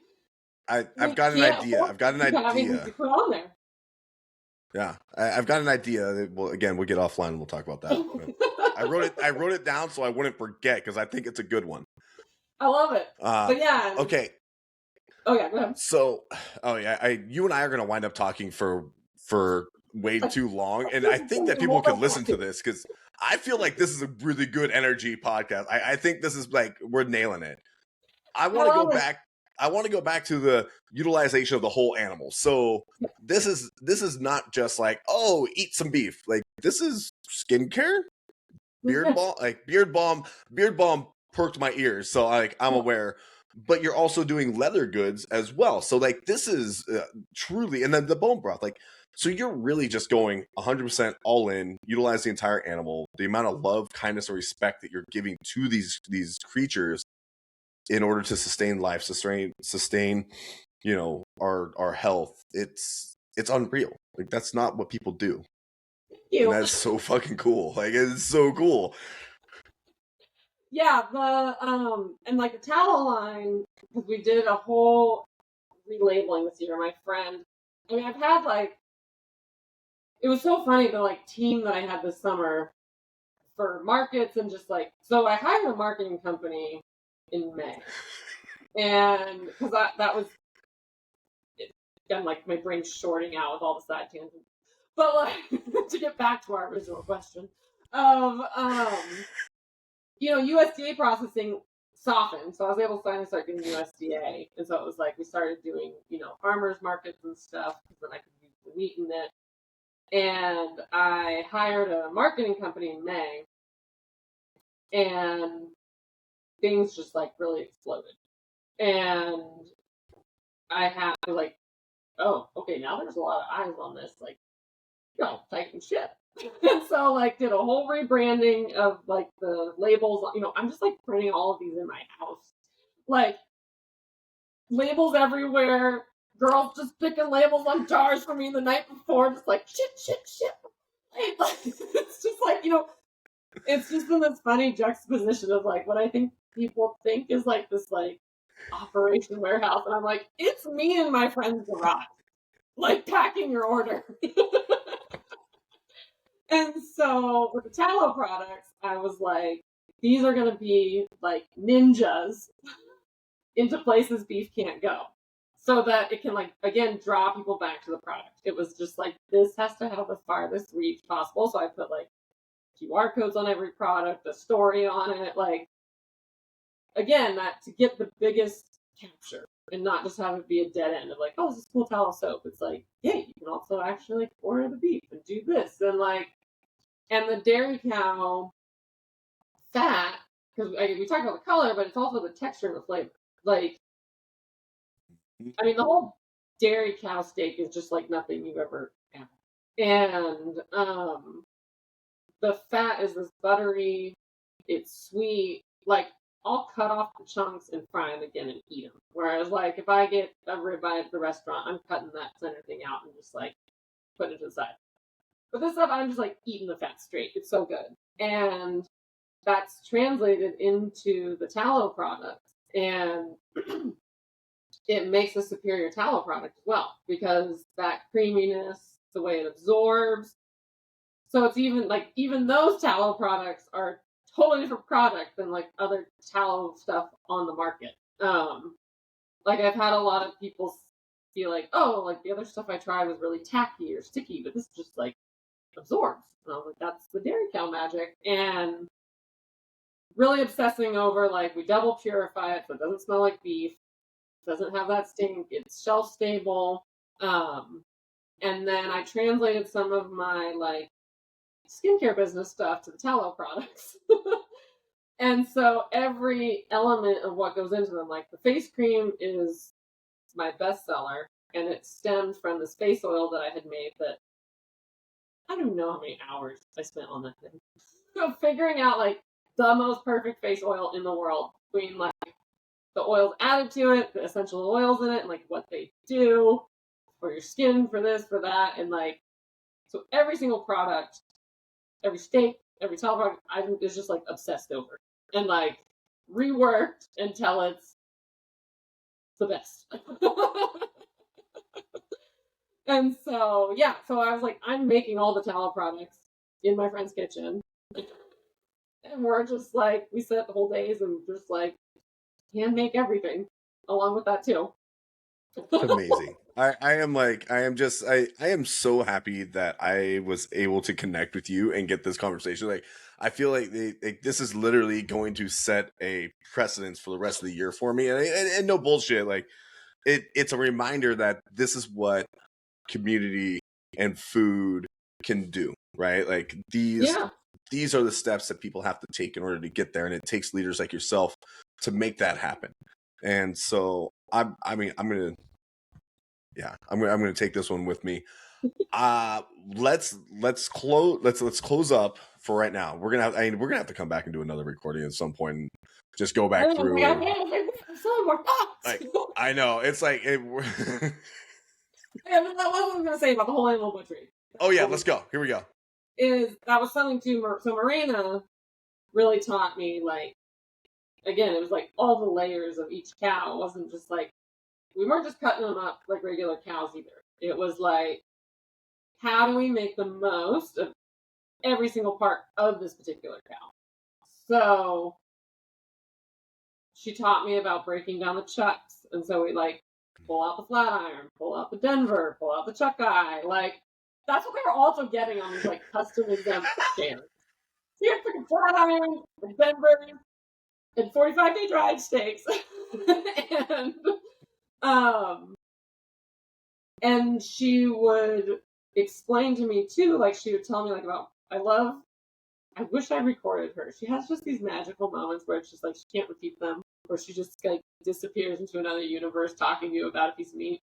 I've got an idea. I've got an idea. To put on there. Yeah, I've got an idea. Well, again, we'll get offline and we'll talk about that. I wrote it down so I wouldn't forget, because I think it's a good one. I love it. But yeah. Okay. Oh yeah, go ahead. So, you and I are going to wind up talking for way too long, and I think that people can listen to this, because I feel like this is a really good energy podcast. I think this is like, we're nailing it. I want to go back. I want to go back to the utilization of the whole animal. So this is not just like, oh, eat some beef. Like, this is skincare, beard balm perked my ears, so I'm aware. But you're also doing leather goods as well. So like, this is truly, and then the bone broth, like, so you're really just going 100% all in, utilize the entire animal, the amount of love, kindness, or respect that you're giving to these creatures in order to sustain life, sustain, our health. It's unreal. Like, that's not what people do. And that's so fucking cool. Like, it's so cool. Yeah, and like the tallow line, because we did a whole relabeling this year. My friend, I mean, I've had like, it was so funny, the like team that I had this summer for markets, and just like, so I hired a marketing company in May, and because that was, again, like my brain's shorting out with all the side tangents. But like, to get back to our original question of USDA processing softened, so I was able to finally start getting USDA, and so it was like we started doing farmers markets and stuff, because then I could use the meat in it. And I hired a marketing company in May, and things just like really exploded. And I had to like, oh, okay, now there's a lot of eyes on this, like, tighten shit. And so like did a whole rebranding of like the labels. I'm just like printing all of these in my house, like labels everywhere. Girls just picking labels on jars for me the night before, just like shit. Like, it's just like, it's just in this funny juxtaposition of like what I think people think is like this like operation warehouse, and I'm like, it's me in my friend's garage, like packing your order. And so with the tallow products, I was like, these are going to be like ninjas into places beef can't go, so that it can like, again, draw people back to the product. It was just like, this has to have the farthest reach possible. So I put like QR codes on every product, a story on it, like, again, that to get the biggest capture and not just have it be a dead end of like, oh, this is cool tallow soap. It's like, yeah, you can also actually like order the beef and do this, and like, and the dairy cow fat, because we talked about the color, but it's also the texture and the flavor. Like, I mean, the whole dairy cow steak is just like nothing you've ever had. And the fat is this buttery, it's sweet, like, I'll cut off the chunks and fry them again and eat them. Whereas, like, if I get a ribeye at the restaurant, I'm cutting that center thing out and just, like, putting it to the side. But this stuff, I'm just, like, eating the fat straight. It's so good. And that's translated into the tallow products, and it makes a superior tallow product as well, because that creaminess, the way it absorbs. So it's even those tallow products are totally different product than like other tallow stuff on the market. Like I've had a lot of people feel like, oh, like the other stuff I tried was really tacky or sticky, but this just like absorbs. And I was like, that's the dairy cow magic. And really obsessing over like we double purify it so it doesn't smell like beef, doesn't have that stink, it's shelf stable. And then I translated some of my like skincare business stuff to the tallow products. And so every element of what goes into them, like the face cream is my bestseller, and it stemmed from this face oil that I had made that I don't know how many hours I spent on that thing. So figuring out like the most perfect face oil in the world, between like the oils added to it, the essential oils in it, and like what they do for your skin, for this, for that, and like so every single product, every steak, every tallow product, I was just like obsessed over and like reworked until it's the best. And so yeah, so I was like, I'm making all the tallow products in my friend's kitchen, and we're just like we sit the whole days and just like hand make everything along with that too. It's amazing. I am so happy that I was able to connect with you and get this conversation. Like I feel like this is literally going to set a precedence for the rest of the year for me. And no bullshit. Like it's a reminder that this is what community and food can do, right? Like Yeah. these are the steps that people have to take in order to get there, and it takes leaders like yourself to make that happen. And so I'm gonna take this one with me. Let's close up for right now. We're gonna have to come back and do another recording at some point and just go back through. Like I know it's like Yeah, what was I going to say about the whole animal butchery? Oh yeah, let's go. Here we go. Is that was something too. So Morena really taught me, like, again, it was like all the layers of each cow. It wasn't just like we weren't just cutting them up like regular cows either. It was like, how do we make the most of every single part of this particular cow? So she taught me about breaking down the chucks, and so we like pull out the flat iron, pull out the Denver, pull out the chuck eye. Like that's what they were also getting on these like custom exempt shares. Here's the flat iron, the Denver, and 45-day dried steaks, um, and she would explain to me too, like she would tell me like about I wish I recorded her. She has just these magical moments where it's just like she can't repeat them, or she just like disappears into another universe talking to you about a piece of meat.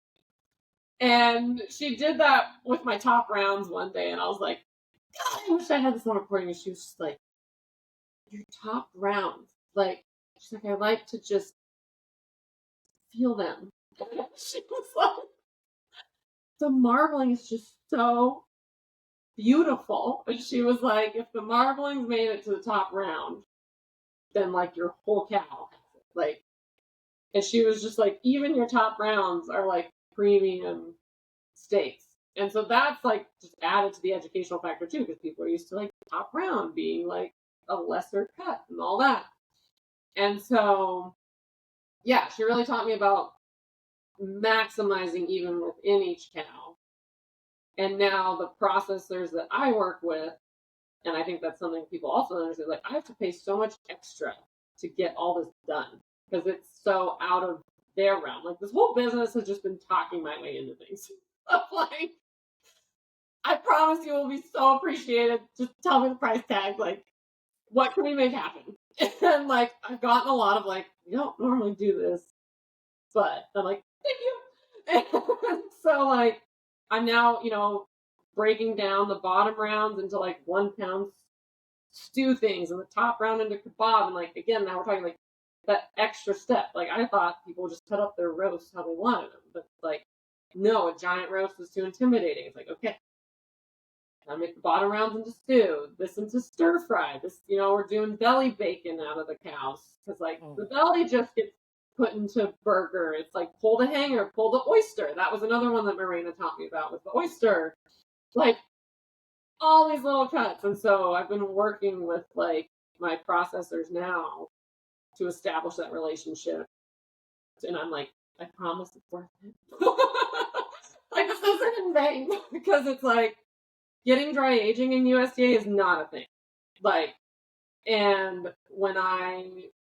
And she did that with my top rounds one day, and I was like, God, I wish I had this on recording. And she was just like, your top rounds, like she's like, I like to just feel them. She was like, the marbling is just so beautiful. And she was like, if the marbling's made it to the top round, then like your whole cow has it. Like, and she was just like, even your top rounds are like premium steaks. And so that's like just added to the educational factor too, because people are used to like top round being like a lesser cut and all that. And so, yeah, she really taught me about maximizing even within each cow. And now the processors that I work with, and I think that's something people also understand, like I have to pay so much extra to get all this done because it's so out of their realm. Like this whole business has just been talking my way into things. I'm like, I promise you will be so appreciated. Just tell me the price tag. Like, what can we make happen? And like, I've gotten a lot of like, you don't normally do this, but I'm like, thank you. And so like, I'm now, breaking down the bottom rounds into like 1 pound stew things and the top round into kebab. And like, again, now we're talking like that extra step. Like I thought people would just cut up their roasts how they wanted them, but like, no, a giant roast was too intimidating. It's like, okay, I make the bottom rounds into stew, this into stir fry. This, we're doing belly bacon out of the cows because like the belly just gets put into burger. It's like pull the hanger, pull the oyster. That was another one that Marina taught me about was the oyster. Like all these little cuts. And so I've been working with like my processors now to establish that relationship. And I'm like, I promise it's worth it. Like this isn't in vain because it's like getting dry aging in USDA is not a thing. Like, and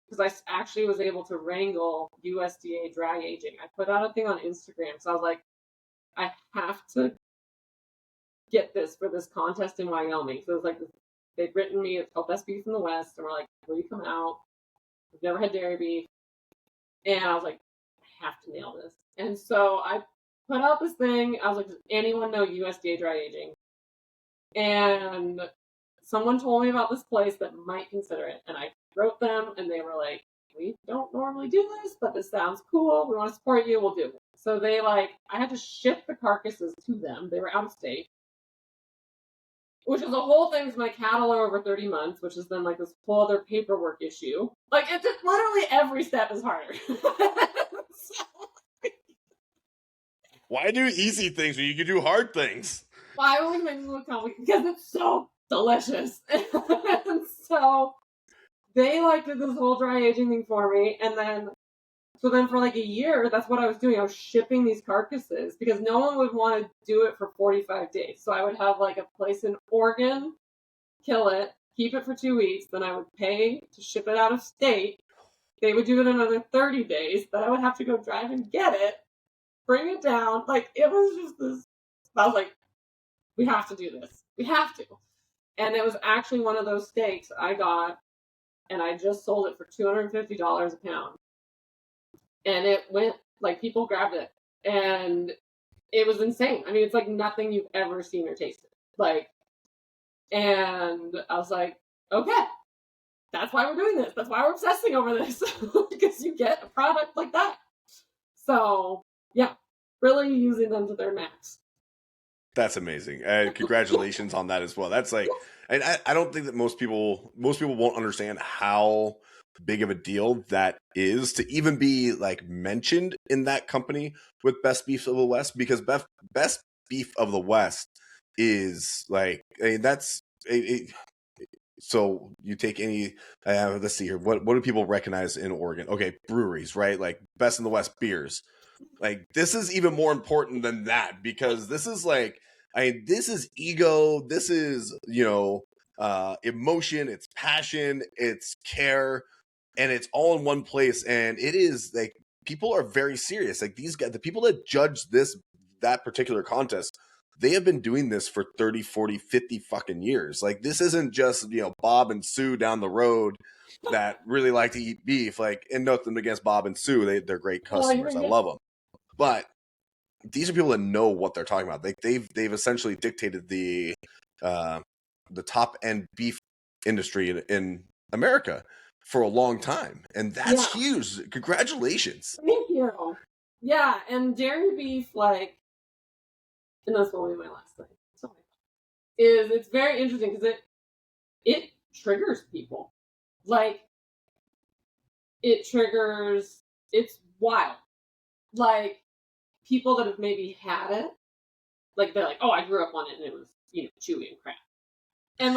because I actually was able to wrangle USDA dry aging. I put out a thing on Instagram. So I was like, I have to get this for this contest in Wyoming. So it was like, they'd written me, it's called Best Beef in the West. And we're like, will you come out? We've never had dairy beef. And I was like, I have to nail this. And so I put out this thing. I was like, does anyone know USDA dry aging? And someone told me about this place that might consider it. And I wrote them and they were like, we don't normally do this, but this sounds cool. We want to support you. We'll do it. So they I had to ship the carcasses to them. They were out of state. Which is a whole thing because my cattle are over 30 months, which is then like this whole other paperwork issue. Like it's literally every step is harder. Why do easy things when you can do hard things? I always make it look complicated because it's so delicious. And so they did this whole dry aging thing for me. And then for like a year, that's what I was doing. I was shipping these carcasses because no one would want to do it for 45 days. So I would have like a place in Oregon, kill it, keep it for 2 weeks. Then I would pay to ship it out of state. They would do it another 30 days. Then I would have to go drive and get it, bring it down. Like it was just this. I was like, we have to do this. We have to. And it was actually one of those steaks I got, and I just sold it for $250 a pound. And it went, people grabbed it. And it was insane. I mean, it's like nothing you've ever seen or tasted. And I was like, okay, that's why we're doing this. That's why we're obsessing over this. Because you get a product like that. So, yeah, really using them to their max. That's amazing. Congratulations on that as well. That's and I don't think that most people won't understand how big of a deal that is to even be mentioned in that company with Best Beef of the West, because Best Beef of the West is that's so you take any let's see here, what do people recognize in Oregon? Okay, breweries, right? Like Best in the West beers. This is even more important than that, because this is this is ego, this is emotion, it's passion, it's care, and it's all in one place. And it is people are very serious. These guys, the people that judge that particular contest, they have been doing this for 30, 40, 50 fucking years. This isn't just Bob and Sue down the road that really like to eat beef. And nothing against Bob and Sue, they're great customers. I love them. But these are people that know what they're talking about. They've essentially dictated the top end beef industry in America for a long time, and that's huge. Congratulations! Thank you. Yeah, and dairy beef, and that's only my last thing. Is it's very interesting because it triggers people. It triggers. It's wild. People that have maybe had it, they're like, oh, I grew up on it and it was, chewy and crap. And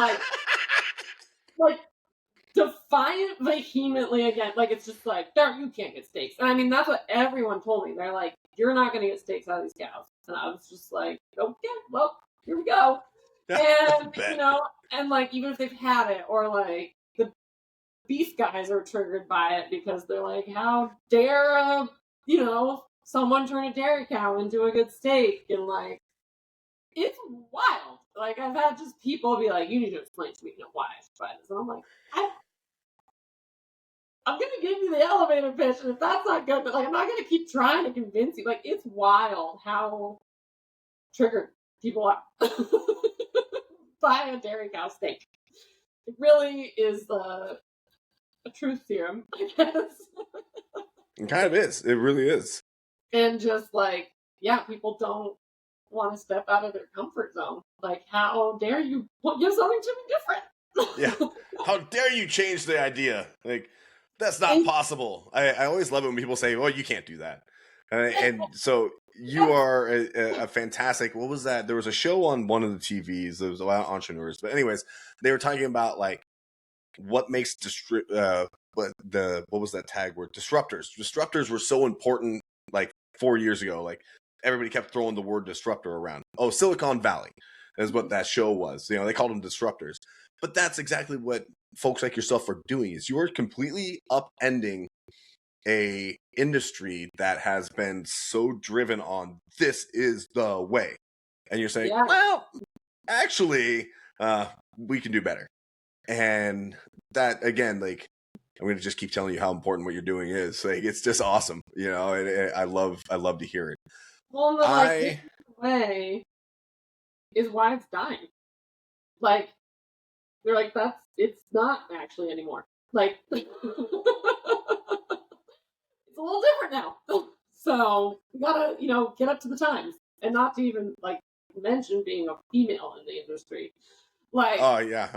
defiant vehemently again. It's just you can't get steaks. And I mean, that's what everyone told me. They're like, you're not going to get steaks out of these cows. And I was just like, okay, well, here we go. And, and even if they've had it, or the beef guys are triggered by it because they're like, how dare, someone turn a dairy cow into a good steak. And it's wild. I've had just people be like, you need to explain to me why I should buy this. And I'm like, I'm going to give you the elevator pitch, and if that's not good, but I'm not going to keep trying to convince you. It's wild how triggered people are by a dairy cow steak. It really is a truth serum, I guess. It kind of is. It really is. And just people don't want to step out of their comfort zone. Like, how dare you give something to me different? Yeah. How dare you change the idea? Like, that's not possible. I always love it when people say, well, you can't do that. And so you are a fantastic, what was that? There was a show on one of the TVs that was about entrepreneurs. But anyways, they were talking about like what makes what was that tag word? Disruptors. Disruptors were so important like 4 years ago. Like everybody kept throwing the word disruptor around. Oh, Silicon Valley is what that show was. You know, they called them disruptors. But that's exactly what folks like yourself are doing, is you're completely upending a industry that has been so driven on this is the way. And you're saying, well, actually, we can do better. And that, again, like, I'm going to just keep telling you how important what you're doing is. Like, it's just awesome, you know, and I love to hear it. Well, the like, way is why it's dying. Like, they're like, it's not actually anymore. Like, it's a little different now. So you gotta, get up to the times, and not to even like mention being a female in the industry. Like, oh yeah,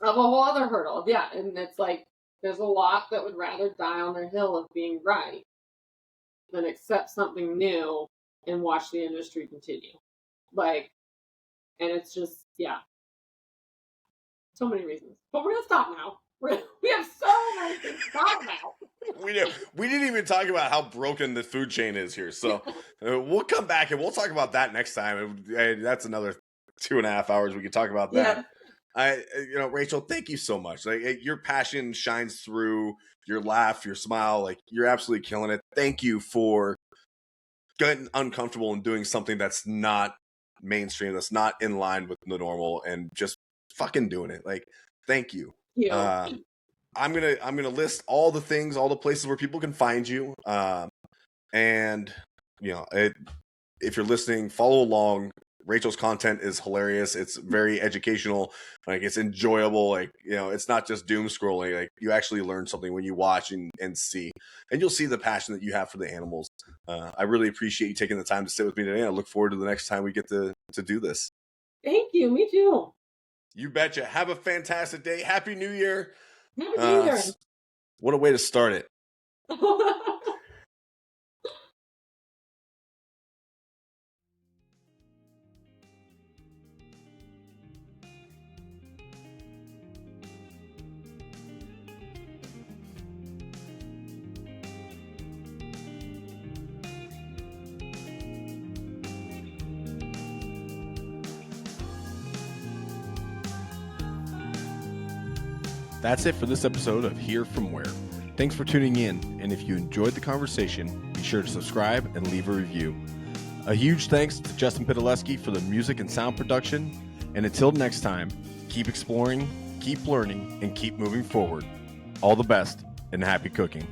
of a whole other hurdle. Yeah, and it's like there's a lot that would rather die on their hill of being right than accept something new and watch the industry continue. Like, and it's just, yeah. So many reasons. But we're going to stop now. We have so many things to talk about. We didn't even talk about how broken the food chain is here. So we'll come back and we'll talk about that next time. That's another 2.5 hours we could talk about that. Yeah. Rachel, thank you so much. Like, your passion shines through, your laugh, your smile. Like, you're absolutely killing it. Thank you for getting uncomfortable and doing something that's not mainstream, that's not in line with the normal, and just fucking doing it. Like, thank you. I'm gonna list all the things, all the places where people can find you. And if you're listening, follow along. Rachel's content is hilarious. It's very educational. Like, it's enjoyable. Like, it's not just doom scrolling. Like, you actually learn something when you watch and see, and you'll see the passion that you have for the animals. I really appreciate you taking the time to sit with me today. I look forward to the next time we get to do this. Thank you. Me too. You betcha. Have a fantastic day. Happy New Year. Happy New Year. What a way to start it. That's it for this episode of Here From Where. Thanks for tuning in, and if you enjoyed the conversation, be sure to subscribe and leave a review. A huge thanks to Justin Pitaleski for the music and sound production, and until next time, keep exploring, keep learning, and keep moving forward. All the best, and happy cooking.